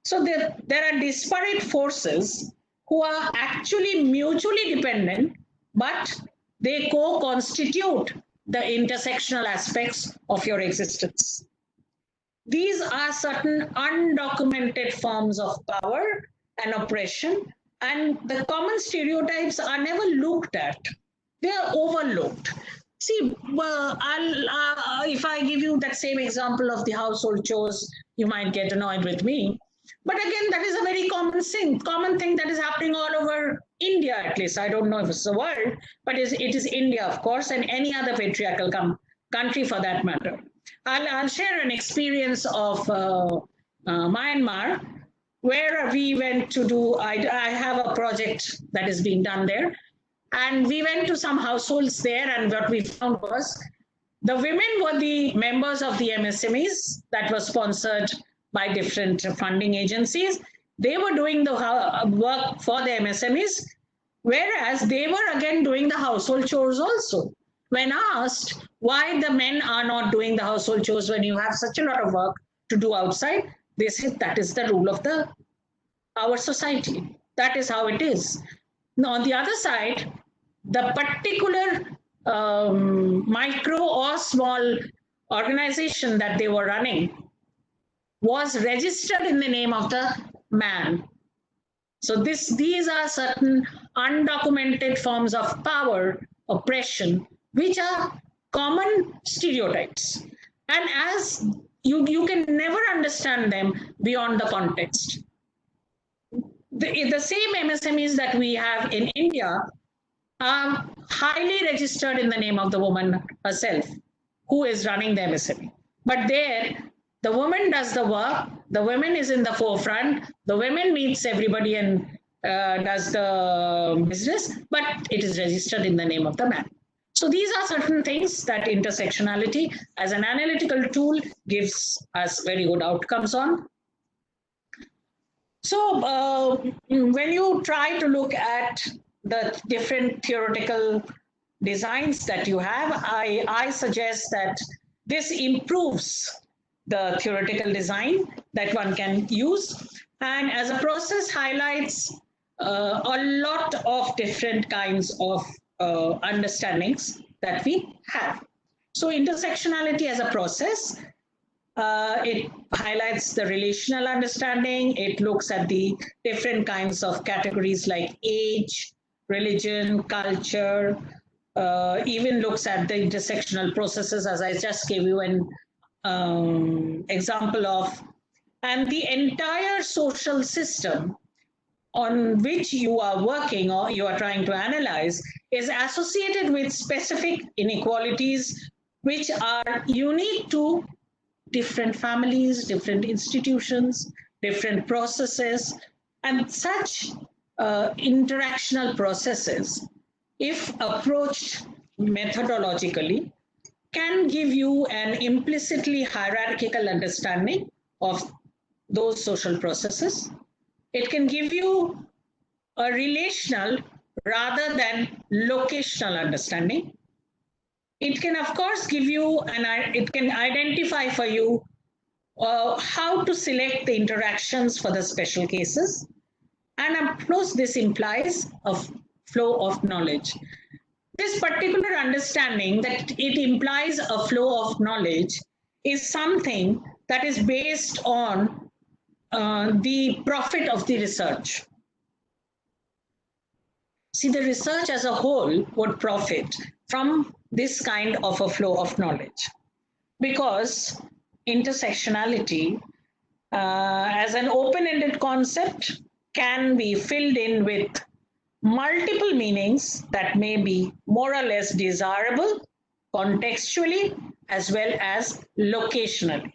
So there are disparate forces who are actually mutually dependent, but they co-constitute the intersectional aspects of your existence. These are certain undocumented forms of power and oppression, and the common stereotypes are never looked at. They are overlooked. See, if I give you that same example of the household chores, you might get annoyed with me. But again, that is a very common thing that is happening all over India, at least. I don't know if it's the world, but it is India, of course, and any other patriarchal country for that matter. I'll share an experience of Myanmar, where we went to do, I have a project that is being done there. And we went to some households there, and what we found was the women were the members of the MSMEs that were sponsored by different funding agencies. They were doing the work for the MSMEs, whereas they were again doing the household chores also. When asked why the men are not doing the household chores when you have such a lot of work to do outside, they said that is the rule of our society. That is how it is. Now, on the other side, the particular micro or small organization that they were running was registered in the name of the man. So these are certain undocumented forms of power, oppression, which are common stereotypes. And as you can never understand them beyond the context. The same MSMEs that we have in India are highly registered in the name of the woman herself, who is running the MSME. But there, the woman does the work, the woman is in the forefront, the woman meets everybody and does the business, but it is registered in the name of the man. So these are certain things that intersectionality as an analytical tool gives us very good outcomes on. So when you try to look at the different theoretical designs that you have, I suggest that this improves the theoretical design that one can use, and as a process highlights a lot of different kinds of understandings that we have. So intersectionality as a process, it highlights the relational understanding. It looks at the different kinds of categories like age, religion, culture, even looks at the intersectional processes, as I just gave you an example of, and the entire social system on which you are working or you are trying to analyze is associated with specific inequalities which are unique to different families, different institutions, different processes, and such interactional processes, if approached methodologically, can give you an implicitly hierarchical understanding of those social processes. It can give you a relational rather than locational understanding. It can, of course, give you it can identify for you how to select the interactions for the special cases. And of course, this implies a flow of knowledge. This particular understanding that it implies a flow of knowledge is something that is based on the profit of the research. See, the research as a whole would profit from this kind of a flow of knowledge, because intersectionality as an open-ended concept can be filled in with multiple meanings that may be more or less desirable contextually as well as locationally.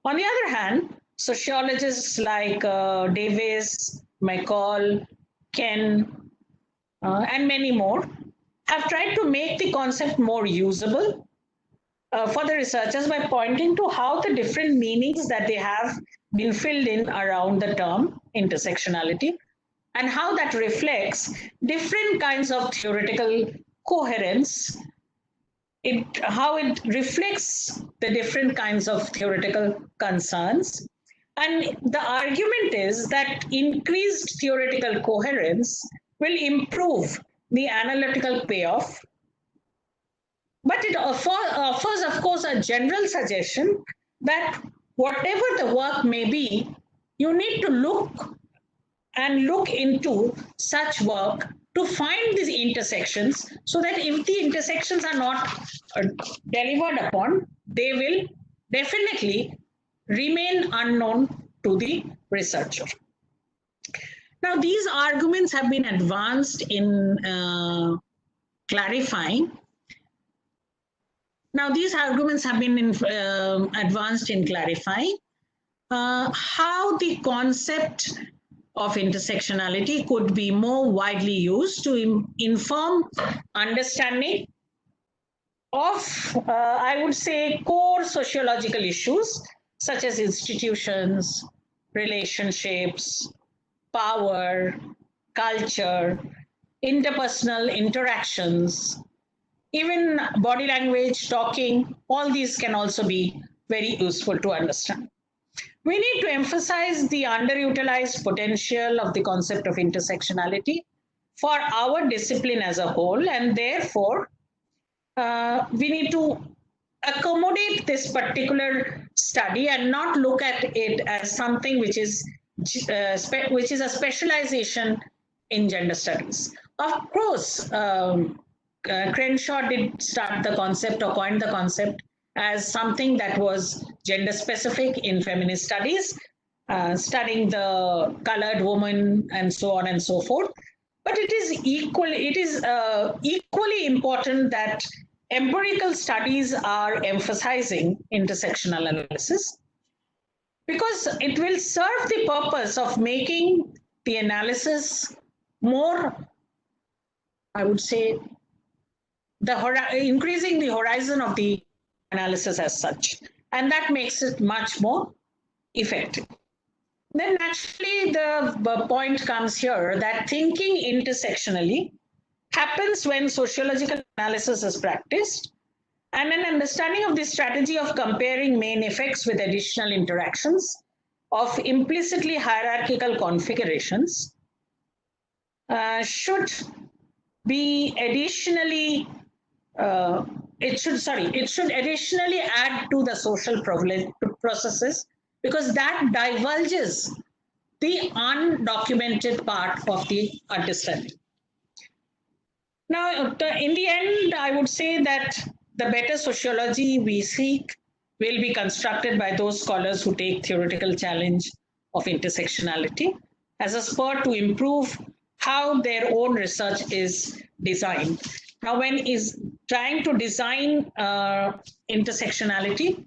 On the other hand, sociologists like Davis, McCall, Ken, and many more have tried to make the concept more usable for the researchers by pointing to how the different meanings that they have been filled in around the term intersectionality and how that reflects different kinds of theoretical coherence, how it reflects the different kinds of theoretical concerns. And the argument is that increased theoretical coherence will improve the analytical payoff. But it offers, of course, a general suggestion that whatever the work may be, you need to look into such work to find these intersections, so that if the intersections are not delivered upon, they will definitely remain unknown to the researcher. Now, these arguments have been advanced in clarifying. Now, these arguments have been advanced in clarifying how the concept of intersectionality could be more widely used to inform understanding of, I would say, core sociological issues such as institutions, relationships, power, culture, interpersonal interactions, even body language, talking. All these can also be very useful to understand. We need to emphasize the underutilized potential of the concept of intersectionality for our discipline as a whole, and therefore we need to accommodate this particular study and not look at it as something which is a specialization in gender studies. Of course, Crenshaw did start the concept or coined the concept as something that was gender specific in feminist studies, studying the colored woman and so on and so forth. But it is equally important that empirical studies are emphasizing intersectional analysis, because it will serve the purpose of making the analysis more, I would say, increasing the horizon of the analysis as such, and that makes it much more effective. Then naturally the point comes here that thinking intersectionally happens when sociological analysis is practiced, and an understanding of the strategy of comparing main effects with additional interactions of implicitly hierarchical configurations should be additionally it should additionally add to the social processes, because that divulges the undocumented part of the understanding. Now, in the end, I would say that the better sociology we seek will be constructed by those scholars who take theoretical challenge of intersectionality as a spur to improve how their own research is designed. Now, when is trying to design intersectionality,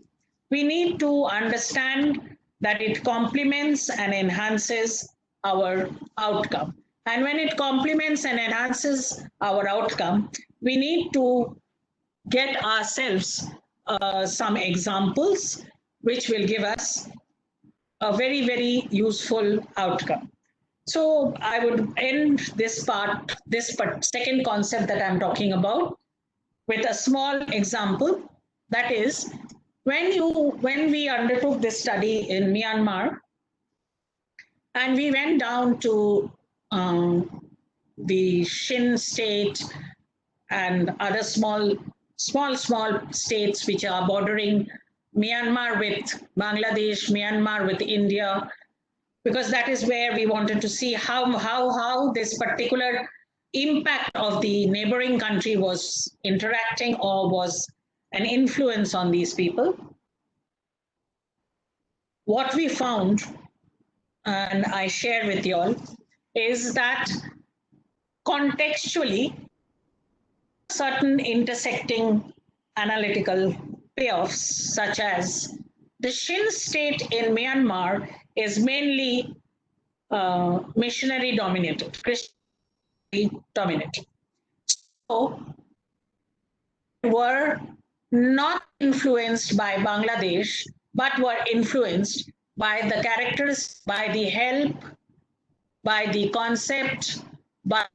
we need to understand that it complements and enhances our outcome. And when it complements and enhances our outcome, we need to get ourselves some examples which will give us a very, very useful outcome. So I would end this second concept that I'm talking about with a small example. That is, when we undertook this study in Myanmar, and we went down to the Shin state and other small states which are bordering Myanmar with Bangladesh, Myanmar with India, because that is where we wanted to see how this particular impact of the neighboring country was interacting or was an influence on these people. what we found, and I share with you all, is that contextually, certain intersecting analytical payoffs, such as the Shin state in Myanmar is mainly missionary dominated, Christian dominated. So, were not influenced by Bangladesh, but were influenced by the characters, by the help, by the concept, by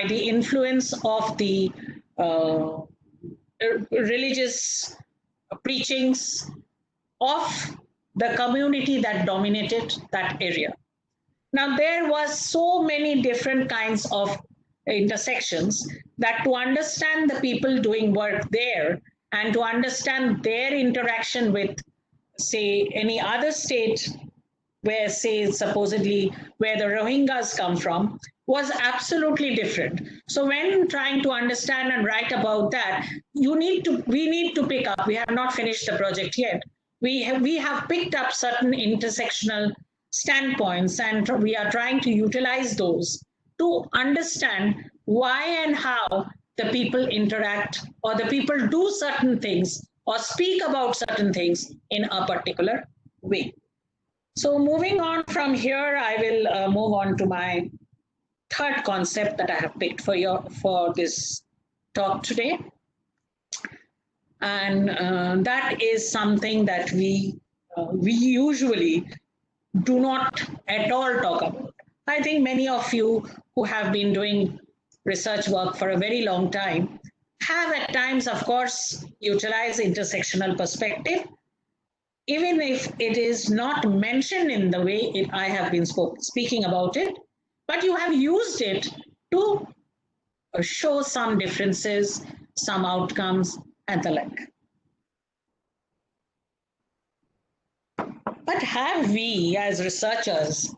the influence of the religious preachings of the community that dominated that area. Now, there was so many different kinds of intersections that to understand the people doing work there and to understand their interaction with, say, any other state where, say, supposedly where the Rohingyas come from, was absolutely different. So when trying to understand and write about that, we need to pick up, we have not finished the project yet, we have picked up certain intersectional standpoints, and we are trying to utilize those to understand why and how the people interact, or the people do certain things or speak about certain things in a particular way. So moving on from here, I will move on to my third concept that I have picked for this talk today. And that is something that we usually do not at all talk about. I think many of you who have been doing research work for a very long time have at times, of course, utilized intersectional perspective, even if it is not mentioned in the way I have been speaking about it, but you have used it to show some differences, some outcomes, and the like. But have we, as researchers,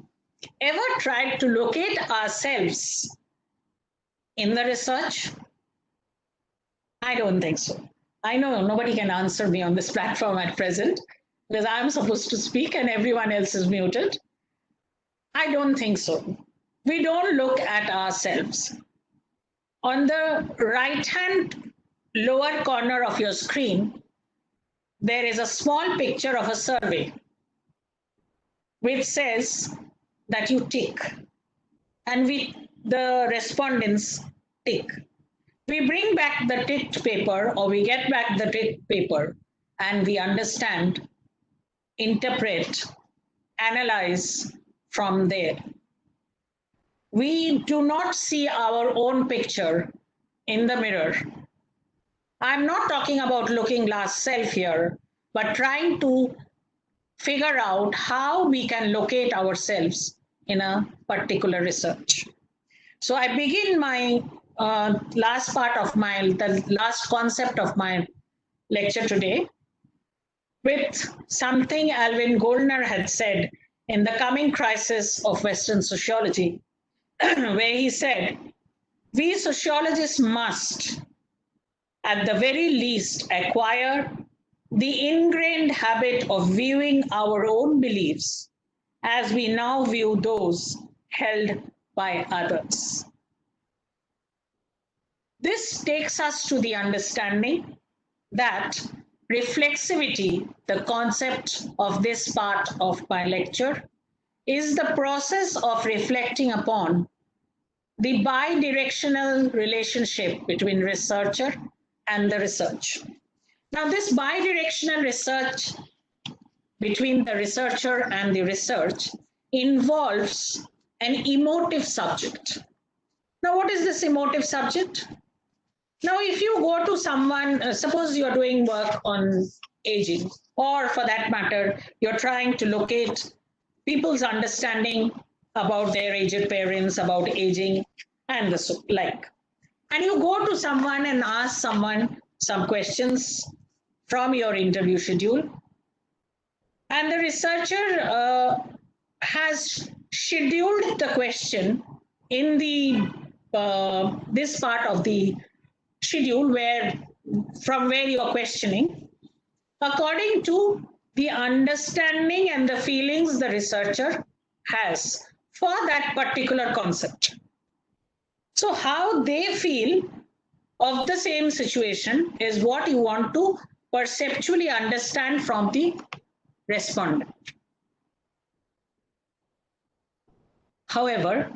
ever tried to locate ourselves in the research? I don't think so. I know nobody can answer me on this platform at present, because I'm supposed to speak and everyone else is muted. I don't think so. We don't look at ourselves. On the right-hand lower corner of your screen, there is a small picture of a survey which says that you tick, and the respondents tick. We bring back the ticked paper, or we get back the ticked paper, and we understand, interpret, analyze from there. We do not see our own picture in the mirror. I'm not talking about looking glass self here, but trying to figure out how we can locate ourselves in a particular research. So I begin my last concept of my lecture today with something Alvin Goldner had said in The Coming Crisis of Western Sociology, where he said, we sociologists must, at the very least, acquire the ingrained habit of viewing our own beliefs as we now view those held by others. This takes us to the understanding that reflexivity, the concept of this part of my lecture, is the process of reflecting upon the bidirectional relationship between researcher and the research. Now, this bidirectional research between the researcher and the research involves an emotive subject. Now, what is this emotive subject? Now, if you go to someone, suppose you're doing work on aging, or for that matter, you're trying to locate people's understanding about their aged parents, about aging, and the like. And you go to someone and ask someone some questions from your interview schedule. And the researcher has scheduled the question in the this part of the schedule from where you are questioning. according to the understanding and the feelings the researcher has for that particular concept. So how they feel of the same situation is what you want to perceptually understand from the respondent. However,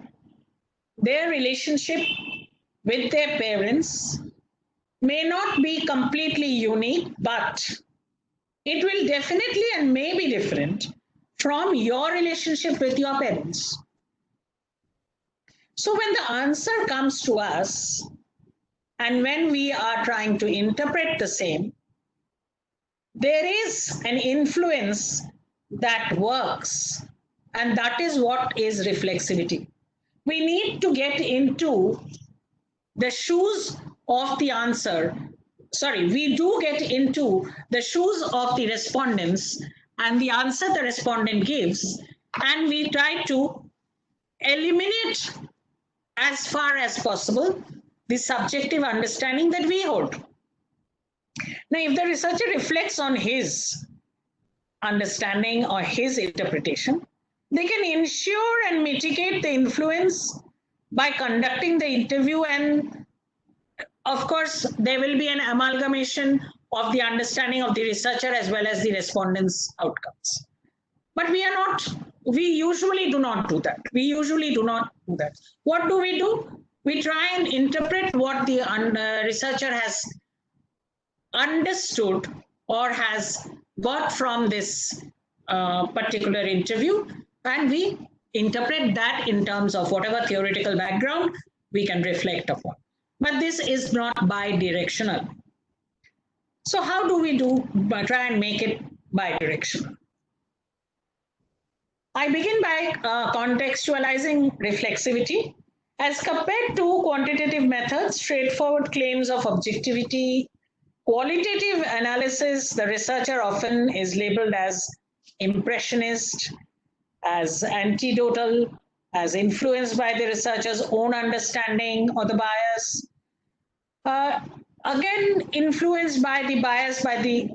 their relationship with their parents may not be completely unique, but it will definitely and may be different from your relationship with your parents. So when the answer comes to us, and when we are trying to interpret the same, there is an influence that works, and that is what is reflexivity. We need to get into the shoes of the answer. Sorry, we do get into the shoes of the respondents and the answer the respondent gives, and we try to eliminate as far as possible the subjective understanding that we hold. Now, if the researcher reflects on his understanding or his interpretation, they can ensure and mitigate the influence by conducting the interview, and of course, there will be an amalgamation of the understanding of the researcher as well as the respondent's outcomes. But we usually do not do that. What do? We try and interpret what the researcher has understood or has got from this particular interview, and we interpret that in terms of whatever theoretical background we can reflect upon. But this is not bidirectional. So how do we try and make it bidirectional? I begin by contextualizing reflexivity. As compared to quantitative methods, straightforward claims of objectivity, qualitative analysis, the researcher often is labeled as impressionist, as anecdotal, as influenced by the researcher's own understanding or the bias. Again, influenced by the bias, by the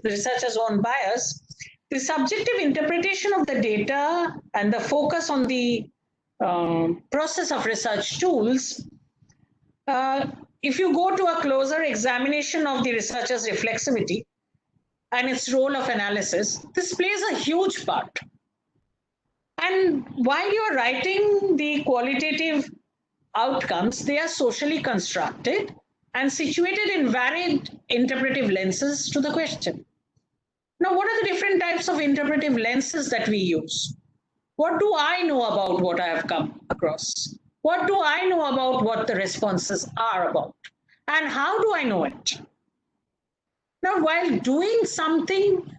researcher's own bias, the subjective interpretation of the data and the focus on the process of research tools, if you go to a closer examination of the researcher's reflexivity and its role of analysis, this plays a huge part. And while you are writing the qualitative outcomes, they are socially constructed and situated in varied interpretive lenses to the question. Now, what are the different types of interpretive lenses that we use? What do I know about what I have come across? What do I know about what the responses are about? And how do I know it? Now, while doing something,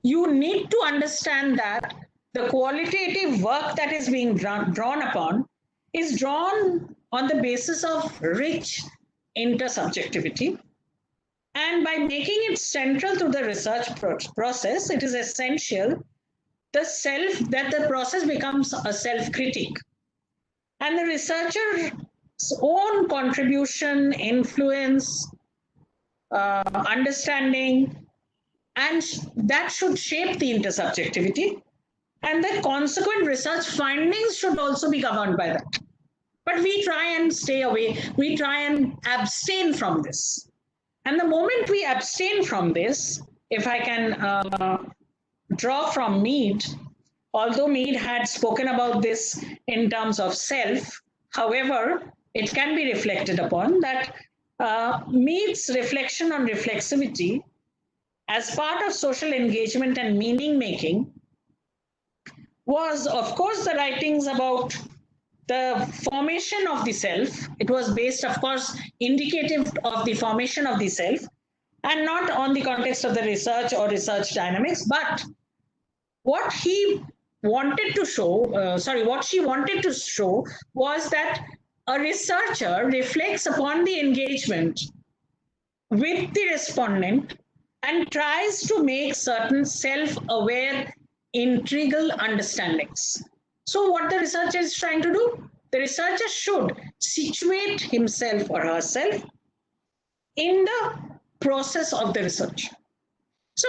you need to understand that the qualitative work that is being drawn upon is drawn on the basis of rich intersubjectivity. And by making it central to the research process, it is essential that the process becomes a self-critique. And the researcher's own contribution, influence, understanding, and that should shape the intersubjectivity. And the consequent research findings should also be governed by that. But we try and stay away. We try and abstain from this. And the moment we abstain from this, if I can draw from Mead, although Mead had spoken about this in terms of self, however, it can be reflected upon that Mead's reflection on reflexivity as part of social engagement and meaning making was, of course, the writings about the formation of the self. It was based, of course, indicative of the formation of the self and not on the context of the research or research dynamics. But what he wanted to show, what she wanted to show was that a researcher reflects upon the engagement with the respondent and tries to make certain self-aware integral understandings. So what the researcher is trying to do? The researcher should situate himself or herself in the process of the research. So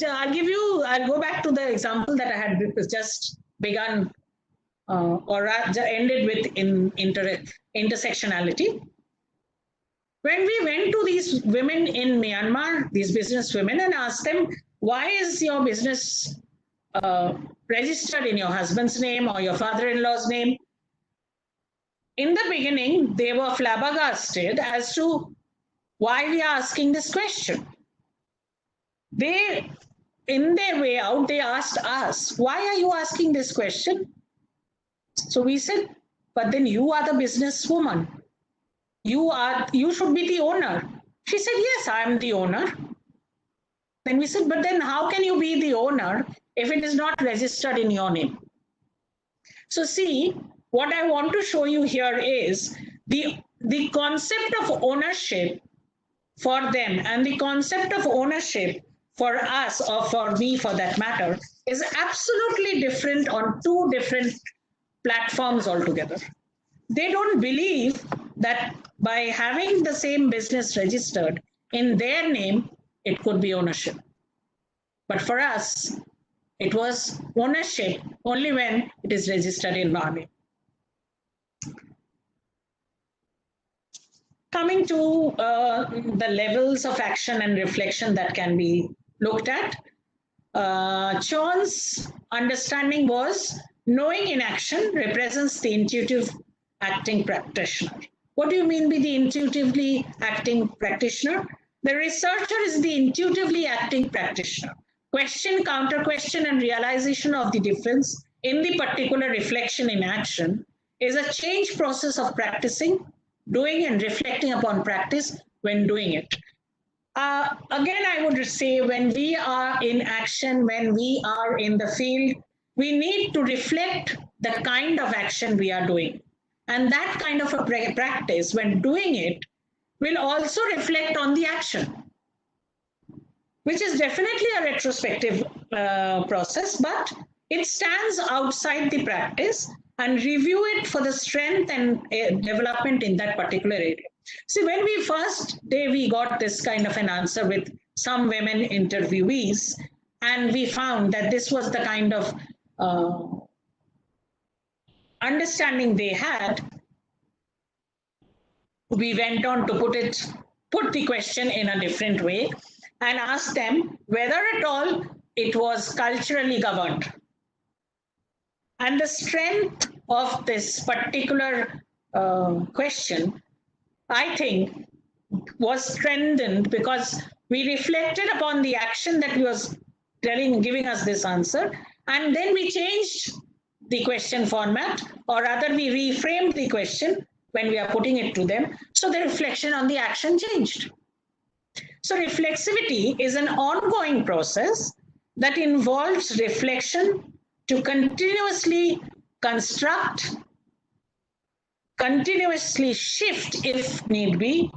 I'll go back to the example that I had just begun or ended with in intersectionality. When we went to these women in Myanmar, these business women, and asked them, why is your business registered in your husband's name or your father-in-law's name? In the beginning, they were flabbergasted as to why we are asking this question. They, in their way out, they asked us, why are you asking this question? So we said, but then you are the businesswoman. You should be the owner. She said, yes, I am the owner. Then we said, but then how can you be the owner if it is not registered in your name? So see, what I want to show you here is the concept of ownership for them and the concept of ownership for us, or for me for that matter, is absolutely different on two different platforms altogether. They don't believe that by having the same business registered in their name, it could be ownership. But for us, it was ownership only when it is registered in our name. Coming to the levels of action and reflection that can be looked at, Chon's understanding was knowing in action represents the intuitive acting practitioner. What do you mean by the intuitively acting practitioner? The researcher is the intuitively acting practitioner. Question, counter question, and realization of the difference in the particular reflection in action is a change process of practicing, doing, and reflecting upon practice when doing it. Again, I would say when we are in action, when we are in the field, we need to reflect the kind of action we are doing. And that kind of a practice, when doing it, will also reflect on the action, which is definitely a retrospective process, but it stands outside the practice and review it for the strength and development in that particular area. See, when we first day, we got this kind of an answer with some women interviewees, and we found that this was the kind of understanding they had. We went on to put the question in a different way and ask them whether at all it was culturally governed. And the strength of this particular question, I think, was strengthened because we reflected upon the action that was giving us this answer, and then we changed the question format, or rather we reframed the question when we are putting it to them, so the reflection on the action changed. So reflexivity is an ongoing process that involves reflection to continuously construct, continuously shift, if need be,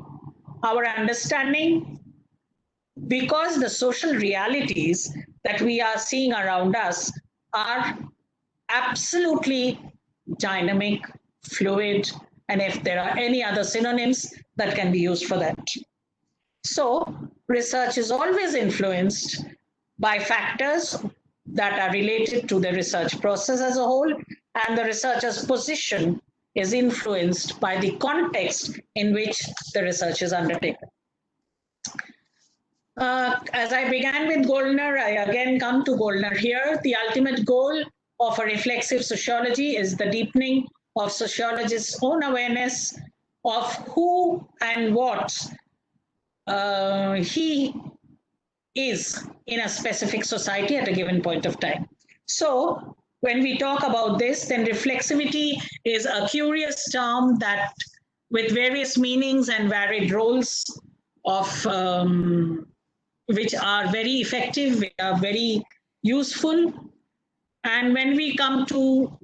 our understanding, because the social realities that we are seeing around us are absolutely dynamic, fluid, and if there are any other synonyms that can be used for that. So research is always influenced by factors that are related to the research process as a whole, and the researcher's position is influenced by the context in which the research is undertaken. As I began with Goldner, I again come to Goldner here. The ultimate goal of a reflexive sociology is the deepening of sociologists' own awareness of who and what he is in a specific society at a given point of time. So when we talk about this, then reflexivity is a curious term that with various meanings and varied roles of which are very effective, which are very useful. And when we come to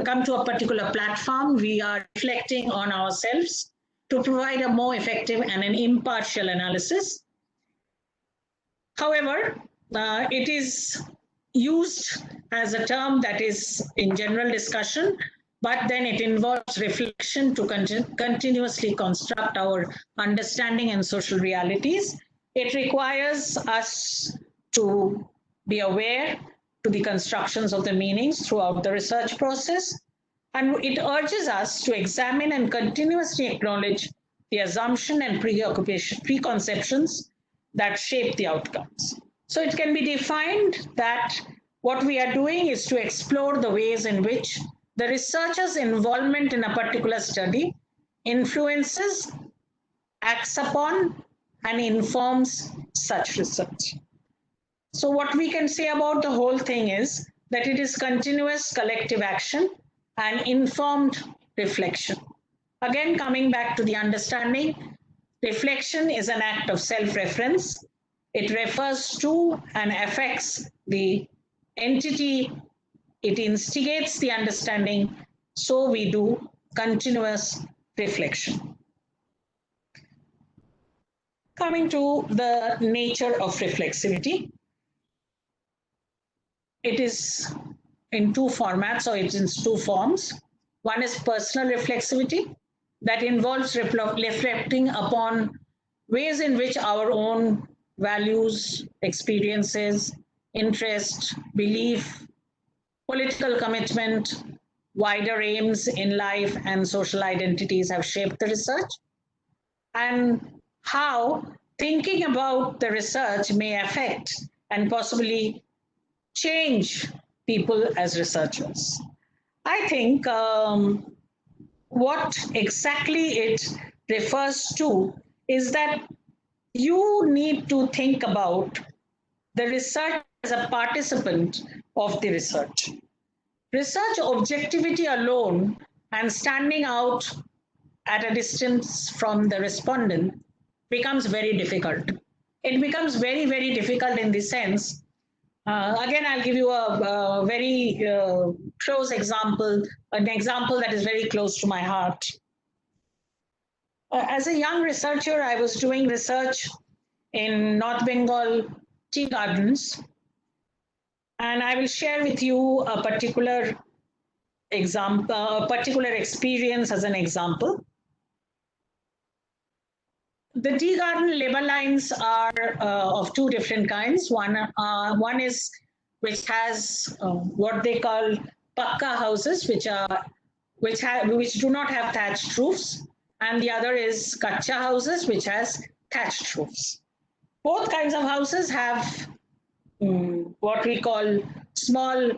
come to a particular platform, we are reflecting on ourselves to provide a more effective and an impartial analysis. However, it is used as a term that is in general discussion, but then it involves reflection to continuously construct our understanding and social realities It requires us to be aware to the constructions of the meanings throughout the research process, and it urges us to examine and continuously acknowledge the assumption and preconceptions that shape the outcomes. So it can be defined that what we are doing is to explore the ways in which the researcher's involvement in a particular study influences, acts upon, and informs such research. So what we can say about the whole thing is that it is continuous collective action and informed reflection. Again, coming back to the understanding, reflection is an act of self-reference. It refers to and affects the entity. It instigates the understanding. So we do continuous reflection. Coming to the nature of reflexivity, it is in two formats, or it's in two forms. One is personal reflexivity, that involves reflecting upon ways in which our own values, experiences, interest, belief, political commitment, wider aims in life, and social identities have shaped the research, and how thinking about the research may affect and possibly change people as researchers. I think what exactly it refers to is that you need to think about the research as a participant of the research. Research objectivity alone and standing out at a distance from the respondent becomes very difficult. It becomes very, very difficult in the sense, again, I'll give you a very close example, an example that is very close to my heart. As a young researcher, I was doing research in North Bengal tea gardens, and I will share with you a particular example, a particular experience as an example. The tea garden labor lines are of two different kinds. One is which has what they call pakka houses, which do not have thatched roofs, and the other is kacha houses, which has thatched roofs. Both kinds of houses have what we call small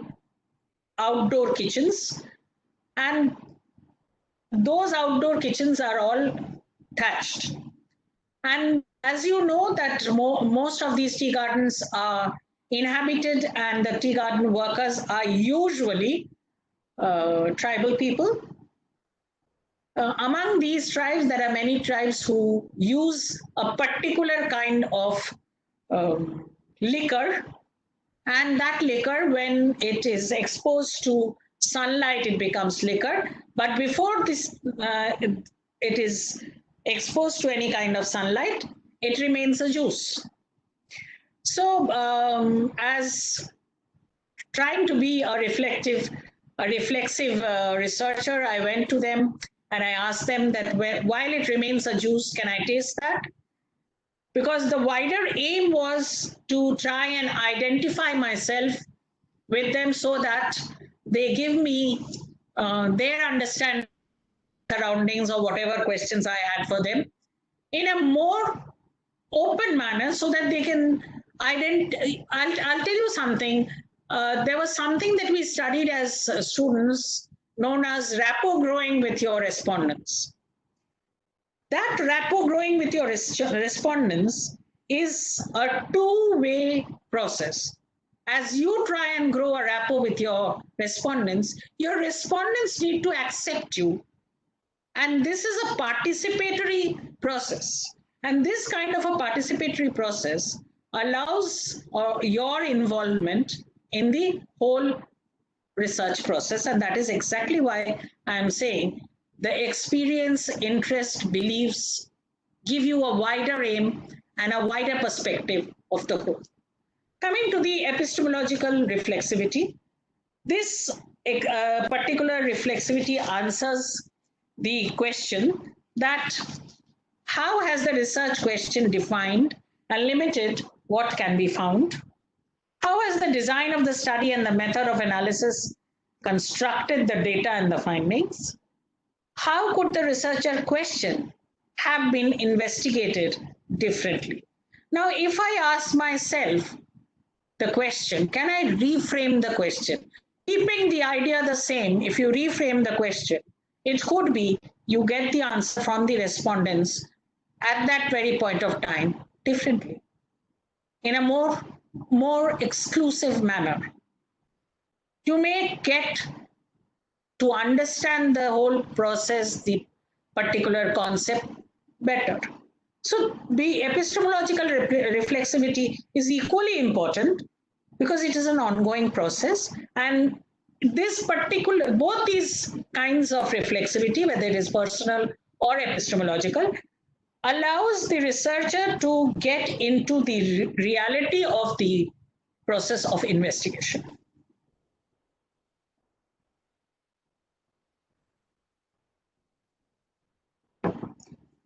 outdoor kitchens, and those outdoor kitchens are all thatched. And as you know that most of these tea gardens are inhabited, and the tea garden workers are usually tribal people. Among these tribes, there are many tribes who use a particular kind of liquor, and that liquor, when it is exposed to sunlight, it becomes liquor. But before this, it is exposed to any kind of sunlight, it remains a juice. So as trying to be a reflexive researcher, I went to them and I asked them that while it remains a juice, can I taste that? Because the wider aim was to try and identify myself with them so that they give me their understanding surroundings or whatever questions I had for them in a more open manner, so that they can identify. I'll tell you something. There was something that we studied as students known as rapport growing with your respondents. That rapport growing with your respondents is a two-way process. As you try and grow a rapport with your respondents need to accept you. And this is a participatory process. And this kind of a participatory process allows your involvement in the whole research process. And that is exactly why I'm saying the experience, interest, beliefs give you a wider aim and a wider perspective of the whole. Coming to the epistemological reflexivity, this particular reflexivity answers the question that how has the research question defined and limited what can be found? How has the design of the study and the method of analysis constructed the data and the findings? How could the researcher question have been investigated differently? Now, if I ask myself the question, can I reframe the question? Keeping the idea the same, if you reframe the question, it could be you get the answer from the respondents at that very point of time differently, in a more exclusive manner. You may get to understand the whole process, the particular concept better. So the epistemological reflexivity is equally important because it is an ongoing process. And this particular, both these kinds of reflexivity, whether it is personal or epistemological, allows the researcher to get into the reality of the process of investigation.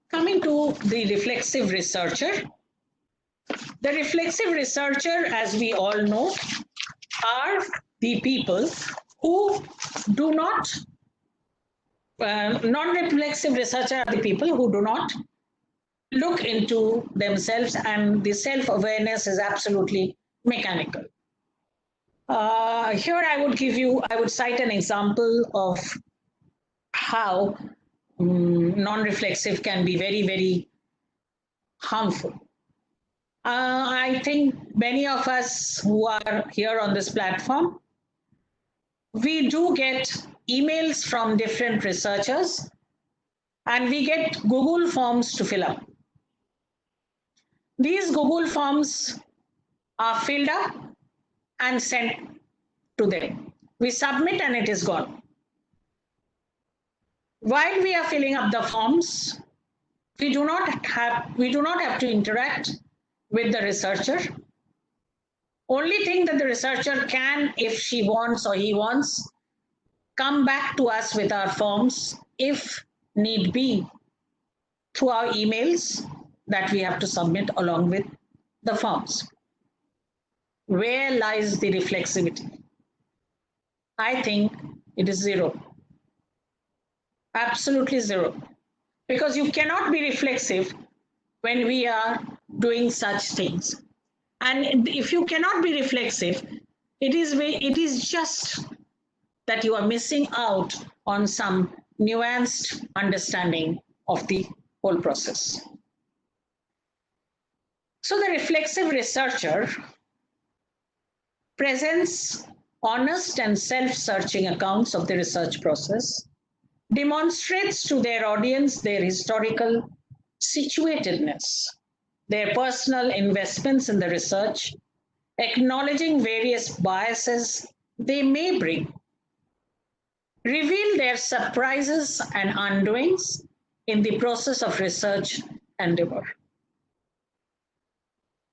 Coming to the reflexive researcher. The reflexive researcher, as we all know, are the people who do not, non-reflexive researcher are the people who do not look into themselves, and the self-awareness is absolutely mechanical. Here I would cite an example of how non-reflexive can be very, very harmful. I think many of us who are here on this platform, we do get emails from different researchers, and we get Google forms to fill up. These Google forms are filled up and sent to them. We submit and it is gone. While we are filling up the forms, we do not have to interact with the researcher. Only thing that the researcher can, if she wants or he wants, come back to us with our forms, if need be, through our emails that we have to submit along with the forms. Where lies the reflexivity? I think it is zero. Absolutely zero. Because you cannot be reflexive when we are doing such things. And if you cannot be reflexive, it is just that you are missing out on some nuanced understanding of the whole process. So the reflexive researcher presents honest and self-searching accounts of the research process, demonstrates to their audience their historical situatedness, their personal investments in the research, acknowledging various biases they may bring, reveal their surprises and undoings in the process of research endeavor.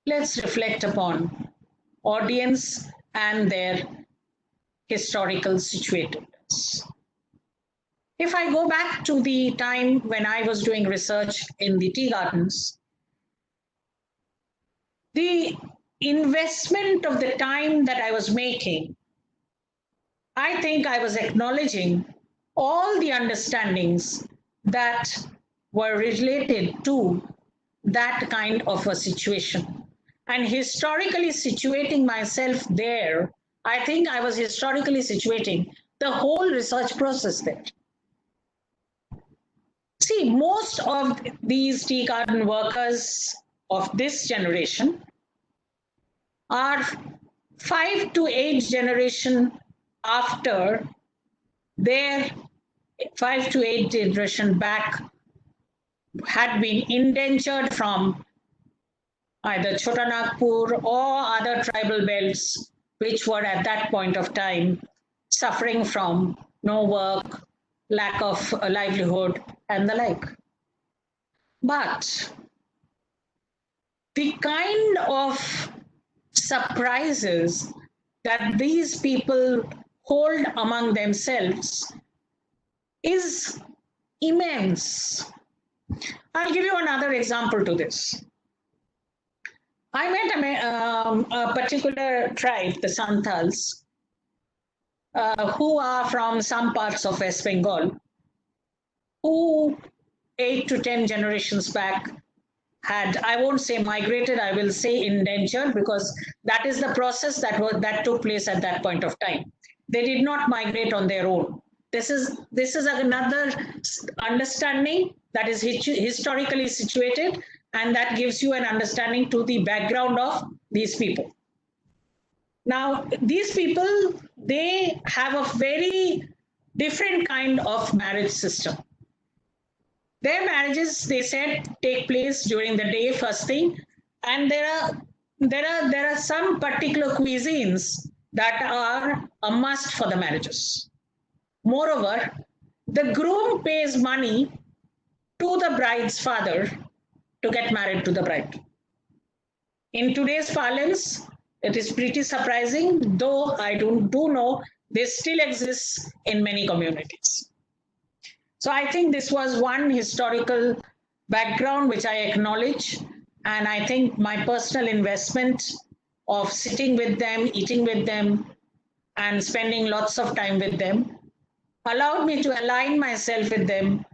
Let's reflect upon audience and their historical situatedness. If I go back to the time when I was doing research in the tea gardens, the investment of the time that I was making, I think I was acknowledging all the understandings that were related to that kind of a situation. And historically situating myself there, I think I was historically situating the whole research process there. See, most of these tea garden workers of this generation are 5 to 8 generation after their 5 to 8 generation back had been indentured from either Chota Nagpur or other tribal belts, which were at that point of time suffering from no work, lack of livelihood, and the like. But the kind of surprises that these people hold among themselves is immense. I'll give you another example to this. I met a particular tribe, the Santals, who are from some parts of West Bengal, who 8 to 10 generations back had, I won't say migrated, I will say indentured, because that is the process that took place at that point of time. They did not migrate on their own. This is another understanding that is historically situated, and that gives you an understanding to the background of these people. Now, these people, they have a very different kind of marriage system. Their marriages, they said, take place during the day, first thing, and there are some particular cuisines that are a must for the marriages. Moreover, the groom pays money to the bride's father to get married to the bride. In today's parlance, it is pretty surprising, though I do know this still exists in many communities. So I think this was one historical background which I acknowledge, and I think my personal investment of sitting with them, eating with them, and spending lots of time with them allowed me to align myself with them,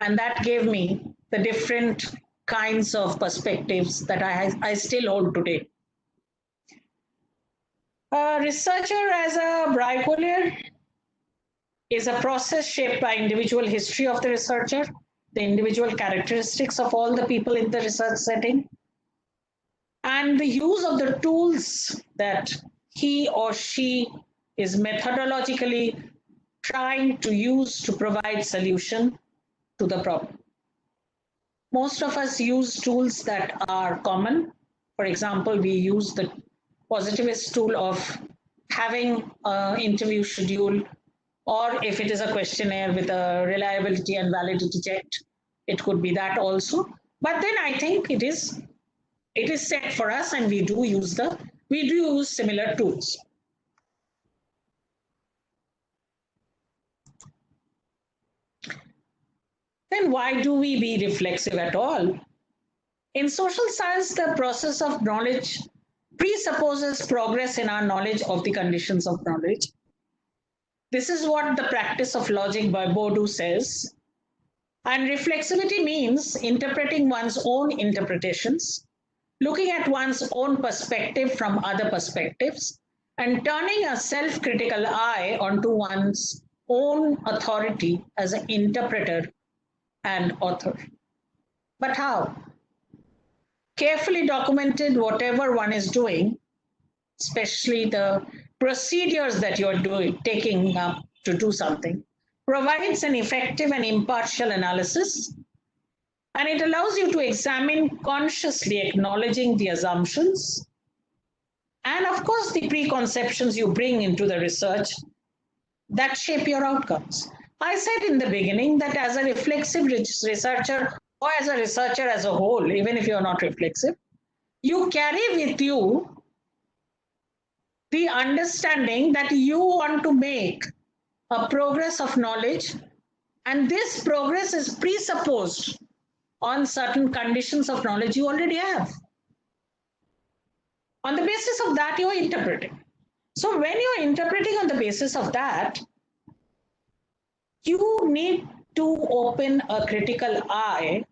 and that gave me the different kinds of perspectives that I still hold today. A researcher as a bricolayer is a process shaped by individual history of the researcher, the individual characteristics of all the people in the research setting, and the use of the tools that he or she is methodologically trying to use to provide solution to the problem. Most of us use tools that are common. For example, we use the positivist tool of having an interview schedule, or if it is a questionnaire with a reliability and validity check, it could be that also. But then I think it is set for us, and we do use similar tools. Then why do we be reflexive at all? In social science, the process of knowledge presupposes progress in our knowledge of the conditions of knowledge. This is what the practice of logic by Bourdieu says. And reflexivity means interpreting one's own interpretations, looking at one's own perspective from other perspectives, and turning a self-critical eye onto one's own authority as an interpreter and author. But how? Carefully documented whatever one is doing, especially the procedures that you're taking up to do something, provides an effective and impartial analysis, and it allows you to examine consciously, acknowledging the assumptions and, of course, the preconceptions you bring into the research that shape your outcomes. I said in the beginning that as a reflexive researcher, or as a researcher as a whole, even if you're not reflexive, you carry with you the understanding that you want to make a progress of knowledge, and this progress is presupposed on certain conditions of knowledge you already have. On the basis of that, you're interpreting. So when you're interpreting on the basis of that, you need to open a critical eye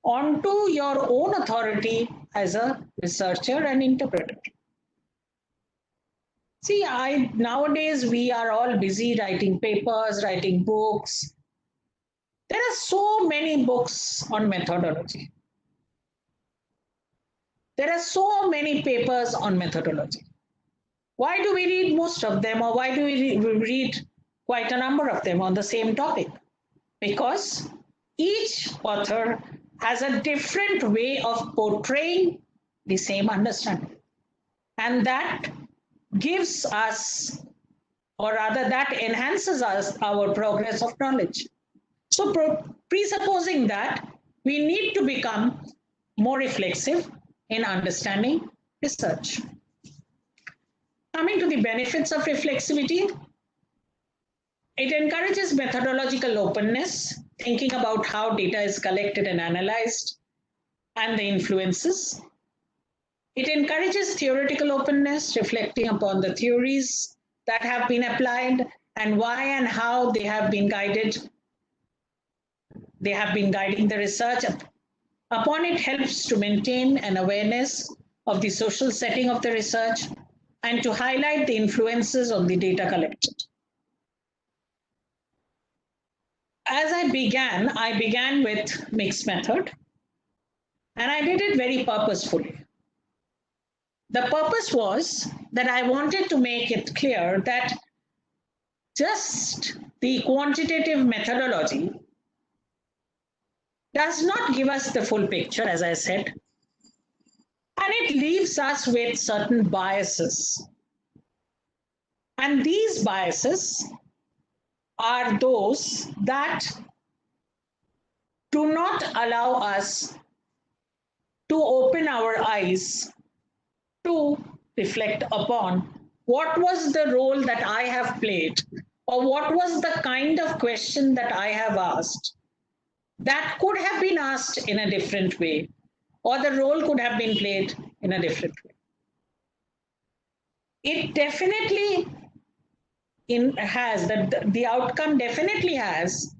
onto your own authority as a researcher and interpreter. See, nowadays we are all busy writing papers, writing books. There are so many books on methodology. There are so many papers on methodology. Why do we read most of them, or why do we read quite a number of them on the same topic? Because each author has a different way of portraying the same understanding. And that gives us, or rather that enhances our progress of knowledge. So presupposing that, we need to become more reflexive in understanding research. Coming to the benefits of reflexivity, it encourages methodological openness, thinking about how data is collected and analyzed, and the influences. It encourages theoretical openness, reflecting upon the theories that have been applied and why and how they have been guided. They have been guiding the research. Upon it helps to maintain an awareness of the social setting of the research and to highlight the influences on the data collected. As I began with mixed method, and I did it very purposefully. The purpose was that I wanted to make it clear that just the quantitative methodology does not give us the full picture, as I said, and it leaves us with certain biases. And these biases are those that do not allow us to open our eyes to reflect upon what was the role that I have played, or what was the kind of question that I have asked that could have been asked in a different way, or the role could have been played in a different way. It definitely has, the outcome definitely has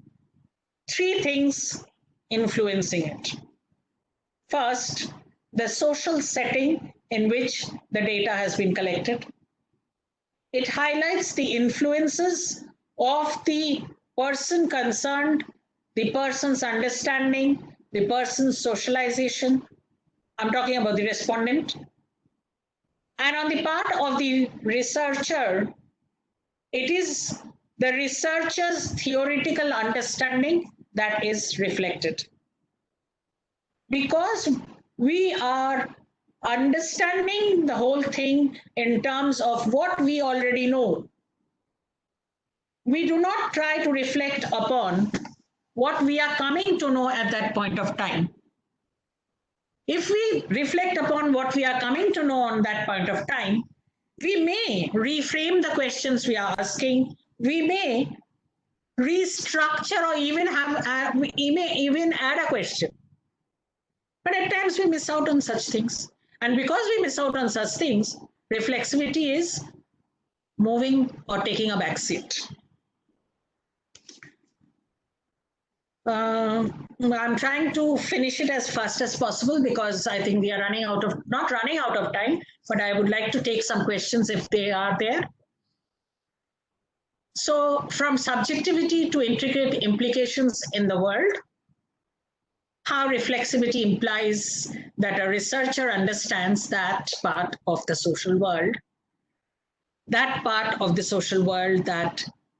three things influencing it. First, the social setting in which the data has been collected. It highlights the influences of the person concerned, the person's understanding, the person's socialization. I'm talking about the respondent. And on the part of the researcher, it is the researcher's theoretical understanding that is reflected. Because we are understanding the whole thing in terms of what we already know, we do not try to reflect upon what we are coming to know at that point of time. If we reflect upon what we are coming to know on that point of time, we may reframe the questions we are asking, we may restructure, or even we may even add a question. But at times we miss out on such things. And because we miss out on such things, reflexivity is moving or taking a back seat. I'm trying to finish it as fast as possible because I think we are not running out of time, but I would like to take some questions if they are there. So from subjectivity to intricate implications in the world, how reflexivity implies that a researcher understands that part of the social world that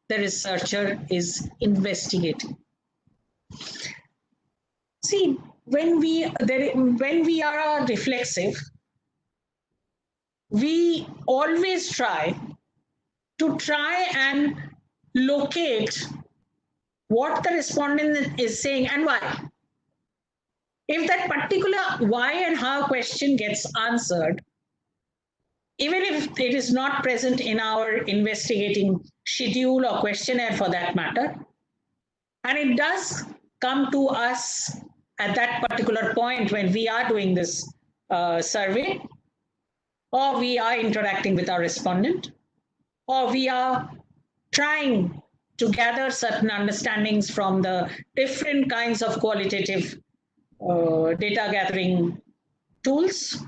the researcher is investigating. See, when we are reflexive, we always try and locate what the respondent is saying and why. If that particular why and how question gets answered, even if it is not present in our investigating schedule or questionnaire for that matter, and it does come to us at that particular point when we are doing this survey, or we are interacting with our respondent, or we are trying to gather certain understandings from the different kinds of qualitative data gathering tools.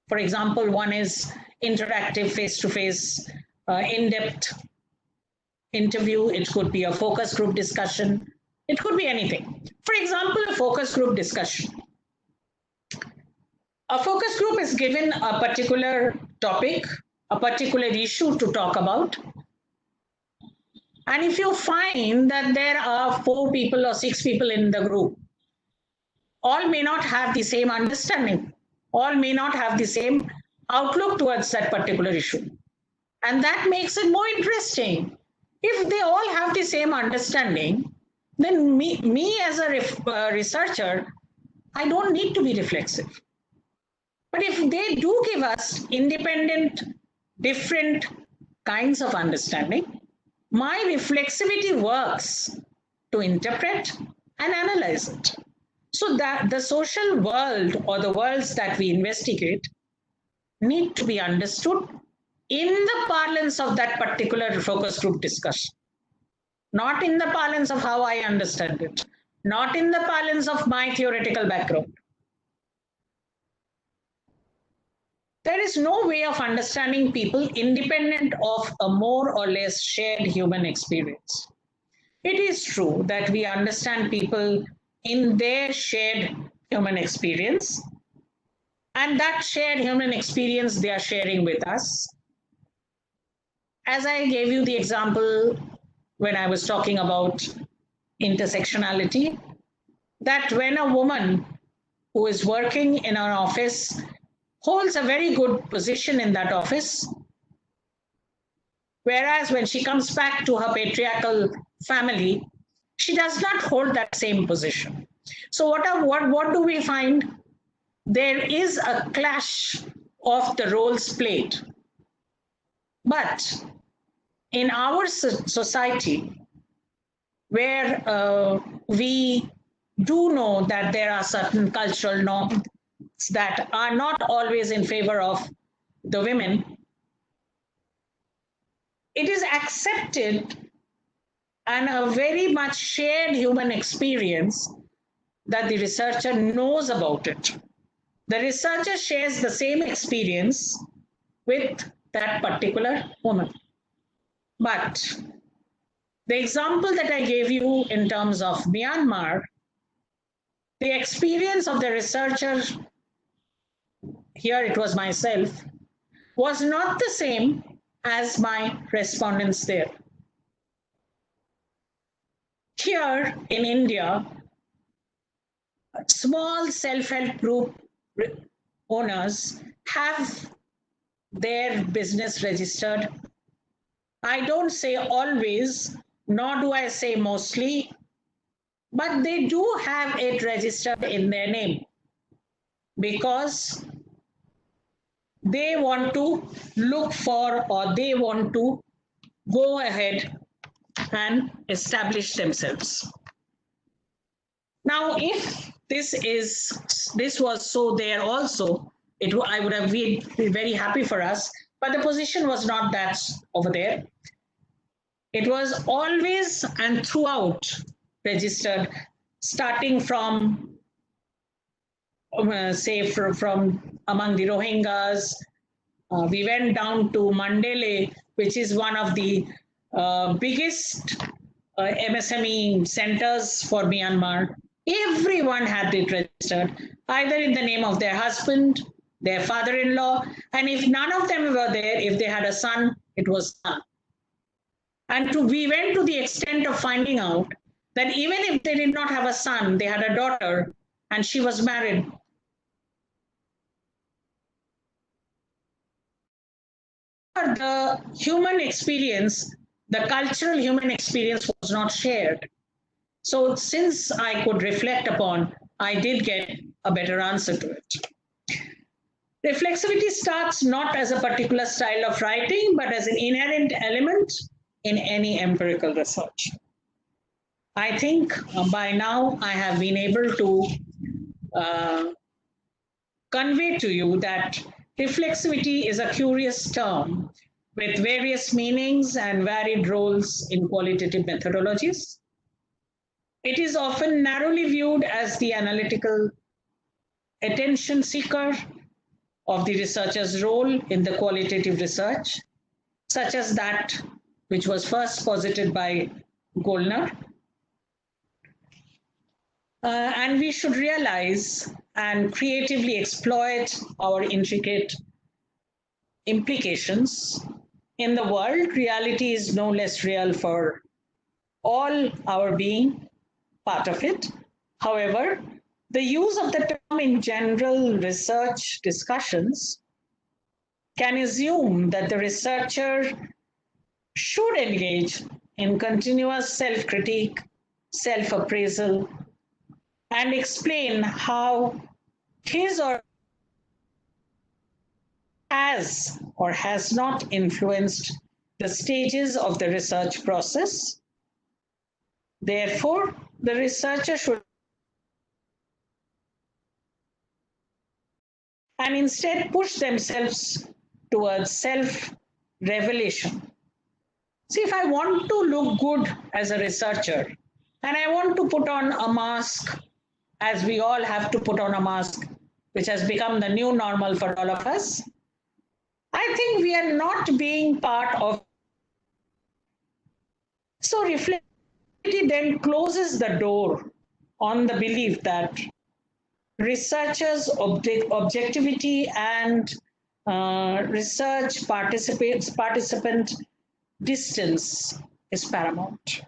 For example, one is interactive face-to-face in-depth interview. It could be a focus group discussion. It could be anything. For example, a focus group discussion. A focus group is given a particular topic, a particular issue to talk about. And if you find that there are 4 people or 6 people in the group, all may not have the same understanding, all may not have the same outlook towards that particular issue. And that makes it more interesting. If they all have the same understanding, then me as a researcher, I don't need to be reflexive. But if they do give us independent, different kinds of understanding, my reflexivity works to interpret and analyze it. So that the social world or the worlds that we investigate need to be understood in the parlance of that particular focus group discussion, not in the parlance of how I understand it, not in the parlance of my theoretical background. There is no way of understanding people independent of a more or less shared human experience. It is true that we understand people in their shared human experience, and that shared human experience they are sharing with us. As I gave you the example when I was talking about intersectionality, that when a woman who is working in an office holds a very good position in that office, whereas when she comes back to her patriarchal family, she does not hold that same position. So what do we find? There is a clash of the roles played. But in our society, where we do know that there are certain cultural norms that are not always in favor of the women, it is accepted and a very much shared human experience that the researcher knows about it. The researcher shares the same experience with that particular woman. But the example that I gave you in terms of Myanmar, the experience of the researcher, here it was myself, was not the same as my respondents there. Here in India, small self-help group owners have their business registered. I don't say always, nor do I say mostly, but they do have it registered in their name because they want to look for or they want to go ahead and establish themselves. Now, if this was so there also, I would have been very happy for us, but the position was not that over there. It was always and throughout registered, starting from, say, from among the Rohingyas. We went down to Mandalay, which is one of the biggest MSME centers for Myanmar. Everyone had it registered, either in the name of their husband, their father-in-law, and if none of them were there, if they had a son, it was son. And we went to the extent of finding out that even if they did not have a son, they had a daughter, and she was married. The human experience, the cultural human experience was not shared. So since I could reflect upon, I did get a better answer to it. Reflexivity starts not as a particular style of writing, but as an inherent element in any empirical research. I think by now I have been able to convey to you that reflexivity is a curious term with various meanings and varied roles in qualitative methodologies. It is often narrowly viewed as the analytical attention seeker of the researcher's role in the qualitative research, such as that which was first posited by Goldner. And we should realize and creatively exploit our intricate implications. In the world, reality is no less real for all our being, part of it. However, the use of the term in general research discussions can assume that the researcher should engage in continuous self-critique, self-appraisal, and explain how his or has or has not influenced the stages of the research process. Therefore, the researcher should and instead push themselves towards self-revelation. See, if I want to look good as a researcher and I want to put on a mask, as we all have to put on a mask, which has become the new normal for all of us, I think we are not being part of. So reflectivity then closes the door on the belief that researchers' objectivity and research participant distance is paramount.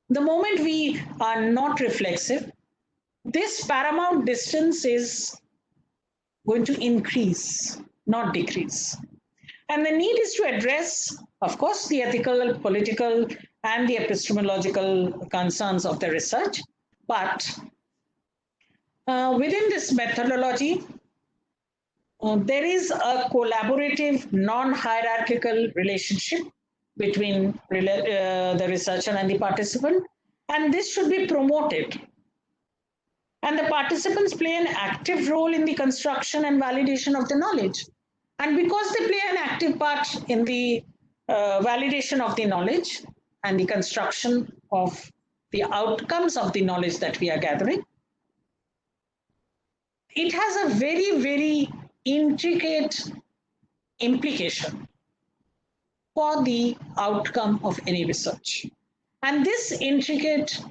The moment we are not reflexive, this paramount distance is going to increase, not decrease. And the need is to address, of course, the ethical, political, and the epistemological concerns of the research. But within this methodology, there is a collaborative, non-hierarchical relationship between the researcher and the participant, and this should be promoted. And the participants play an active role in the construction and validation of the knowledge. And because they play an active part in the validation of the knowledge and the construction of the outcomes of the knowledge that we are gathering, it has a very, very intricate implication for the outcome of any research. And this intricate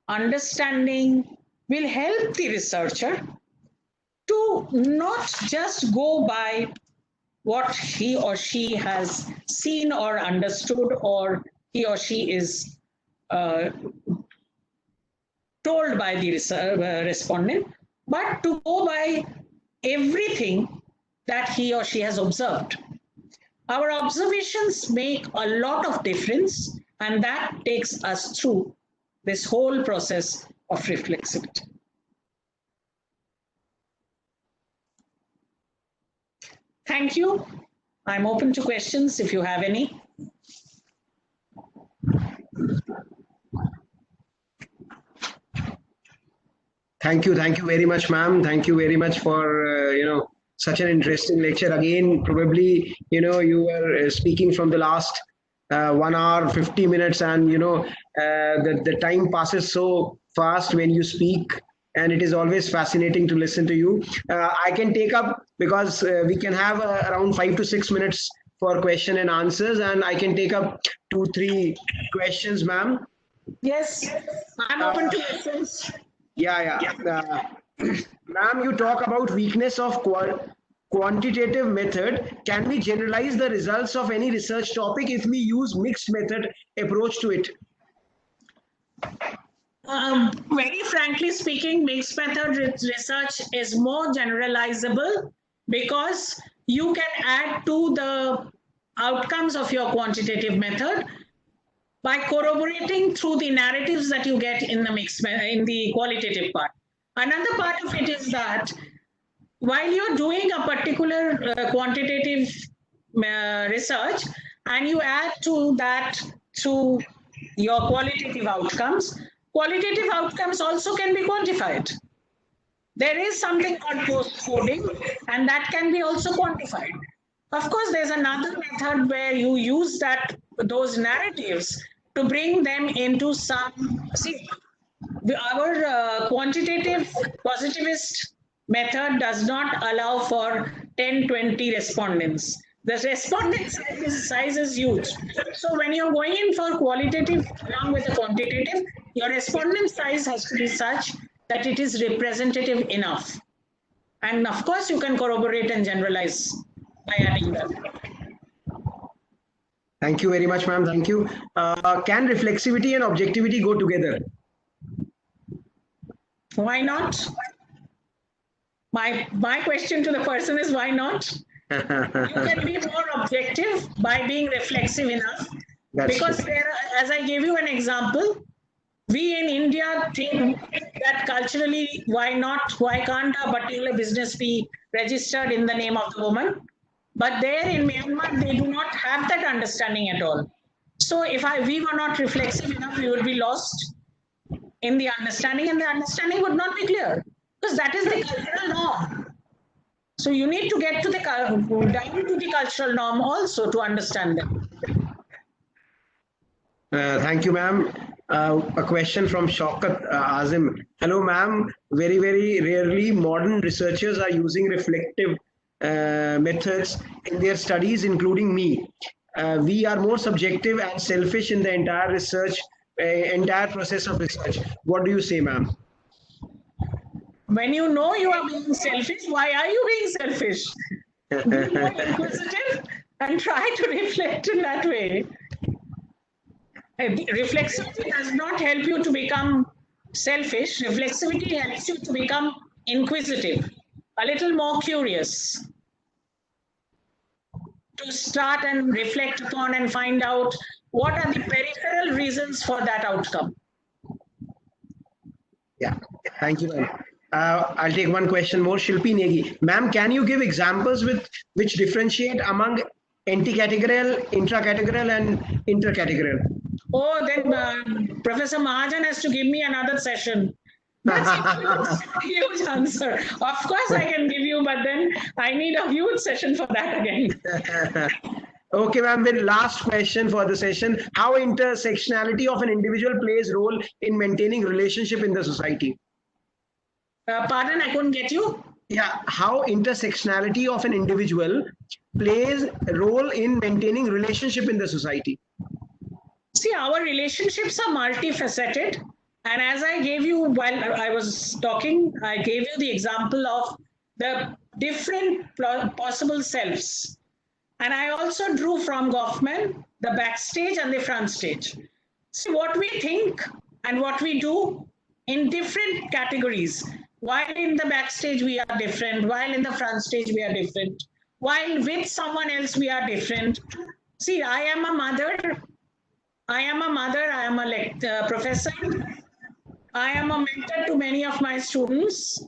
understanding will help the researcher to not just go by what he or she has seen or understood, or he or she is told by the respondent, but to go by everything that he or she has observed. Our observations make a lot of difference, and that takes us through this whole process of reflexivity. Thank you. I'm open to questions if you have any. Thank you very much, ma'am. Thank you very much for such an interesting lecture. Again, probably you were speaking from the last 1 hour 50 minutes, and the time passes so fast when you speak, and it is always fascinating to listen to you. I can take up, because we can have around 5 to 6 minutes for question and answers, and I can take up 2-3 questions, ma'am. Yes, I'm open to questions. Yeah. Ma'am, you talk about weakness of quantitative method. Can we generalize the results of any research topic if we use mixed method approach to it? Very frankly speaking, mixed method research is more generalizable, because you can add to the outcomes of your quantitative method by corroborating through the narratives that you get in the qualitative part. Another part of it is that while you're doing a particular quantitative research, and you add to that through your qualitative outcomes also can be quantified. There is something called post-coding, and that can be also quantified. Of course, there's another method where you use those narratives to bring them into some. See, our quantitative positivist method does not allow for 10-20 respondents. The respondent size is huge. So when you're going in for qualitative along with the quantitative, your respondent size has to be such that it is representative enough. And of course, you can corroborate and generalize by adding that. Thank you very much, ma'am. Thank you. Can reflexivity and objectivity go together? Why not? My question to the person is, why not? You can be more objective by being reflexive enough. Because there, as I gave you an example, we in India think that culturally, why can't a particular business be registered in the name of the woman? But there in Myanmar, they do not have that understanding at all. So if we were not reflexive enough, we would be lost in the understanding, and the understanding would not be clear, because that is the cultural norm. So you need to get to the down to the cultural norm also to understand them. Thank you, ma'am. A question from Shaukat Azim. Hello, ma'am. Very, very rarely modern researchers are using reflective methods in their studies, including me. We are more subjective and selfish in the entire process of research. What do you say, ma'am? When you know you are being selfish, why are you being selfish? Be more inquisitive and try to reflect in that way. Reflexivity does not help you to become selfish. Reflexivity helps you to become inquisitive, a little more curious, to start and reflect upon and find out what are the peripheral reasons for that outcome. Yeah, thank you, ma'am. I'll take one question more. Shilpi Negi. Ma'am, can you give examples which differentiate among anti-categorical, intra-categorical and intercategorical? Oh, then Professor Mahajan has to give me another session. That's a huge answer. Of course I can give you, but then I need a huge session for that again. Okay, ma'am. Then last question for the session. How intersectionality of an individual plays role in maintaining relationship in the society? Pardon, I couldn't get you. Yeah, how intersectionality of an individual plays a role in maintaining relationship in the society? See, our relationships are multifaceted. And as I gave you while I was talking, I gave you the example of the different possible selves. And I also drew from Goffman the backstage and the front stage. See, what we think and what we do in different categories. While in the backstage we are different, while in the front stage we are different, while with someone else we are different. See, I am a mother, I am a professor, I am a mentor to many of my students.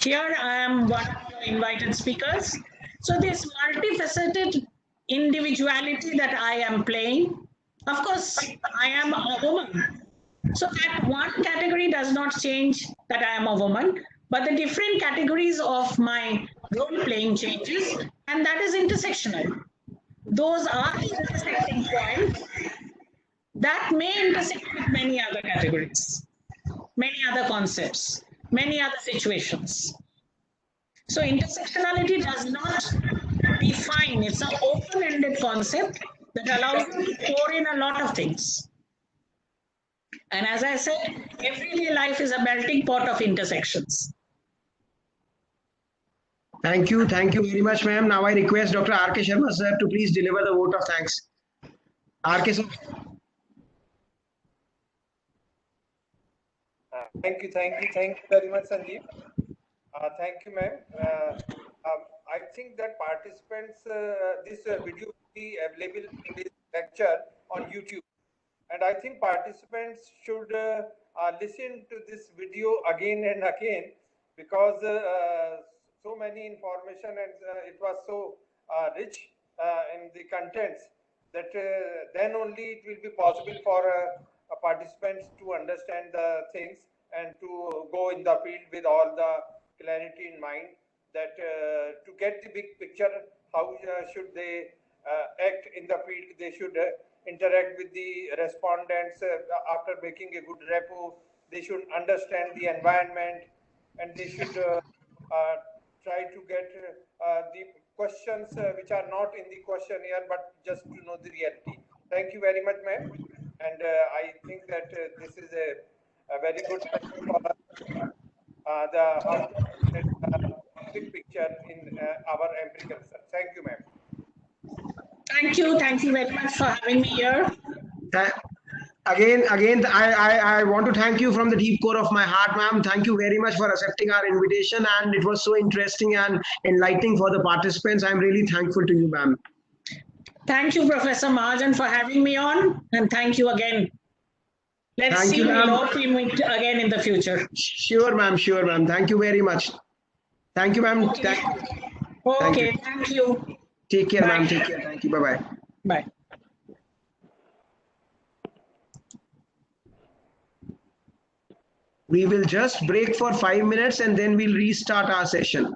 Here I am one of your invited speakers. So this multifaceted individuality that I am playing, of course, I am a woman. So that one category does not change that I am a woman, but the different categories of my role playing changes, and that is intersectional. Those are intersecting points that may intersect with many other categories, many other concepts, many other situations. So intersectionality does not define, it's an open-ended concept that allows you to pour in a lot of things. And as I said, everyday life is a melting pot of intersections. Thank you very much, ma'am. Now I request Dr. R.K. Sharma sir to please deliver the vote of thanks. R.K. sir. Thank you very much, Sanjeev. Thank you, ma'am. I think that participants, this video will be available in this lecture on YouTube. And I think participants should listen to this video again and again, because so many information and it was so rich in the contents that then only it will be possible for participants to understand the things and to go in the field with all the clarity in mind, that to get the big picture, how should they act in the field. They should interact with the respondents after making a good repo. They should understand the environment, and they should try to get the questions which are not in the questionnaire, but just to know the reality. Thank you very much, ma'am. And I think that this is a very good session for the big picture in our empirical research. Thank you, ma'am. Thank you very much for having me here. Again, I want to thank you from the deep core of my heart, ma'am. Thank you very much for accepting our invitation, and it was so interesting and enlightening for the participants. I'm really thankful to you, ma'am. Thank you, Professor Mahajan, for having me on, and thank you again. Let's see, we hope we meet again in the future. Sure, ma'am. Sure, ma'am. Thank you very much. Thank you, ma'am. Okay, thank you. Take care, ma'am. Take care. Thank you. Bye-bye. Bye. We will just break for 5 minutes and then we'll restart our session.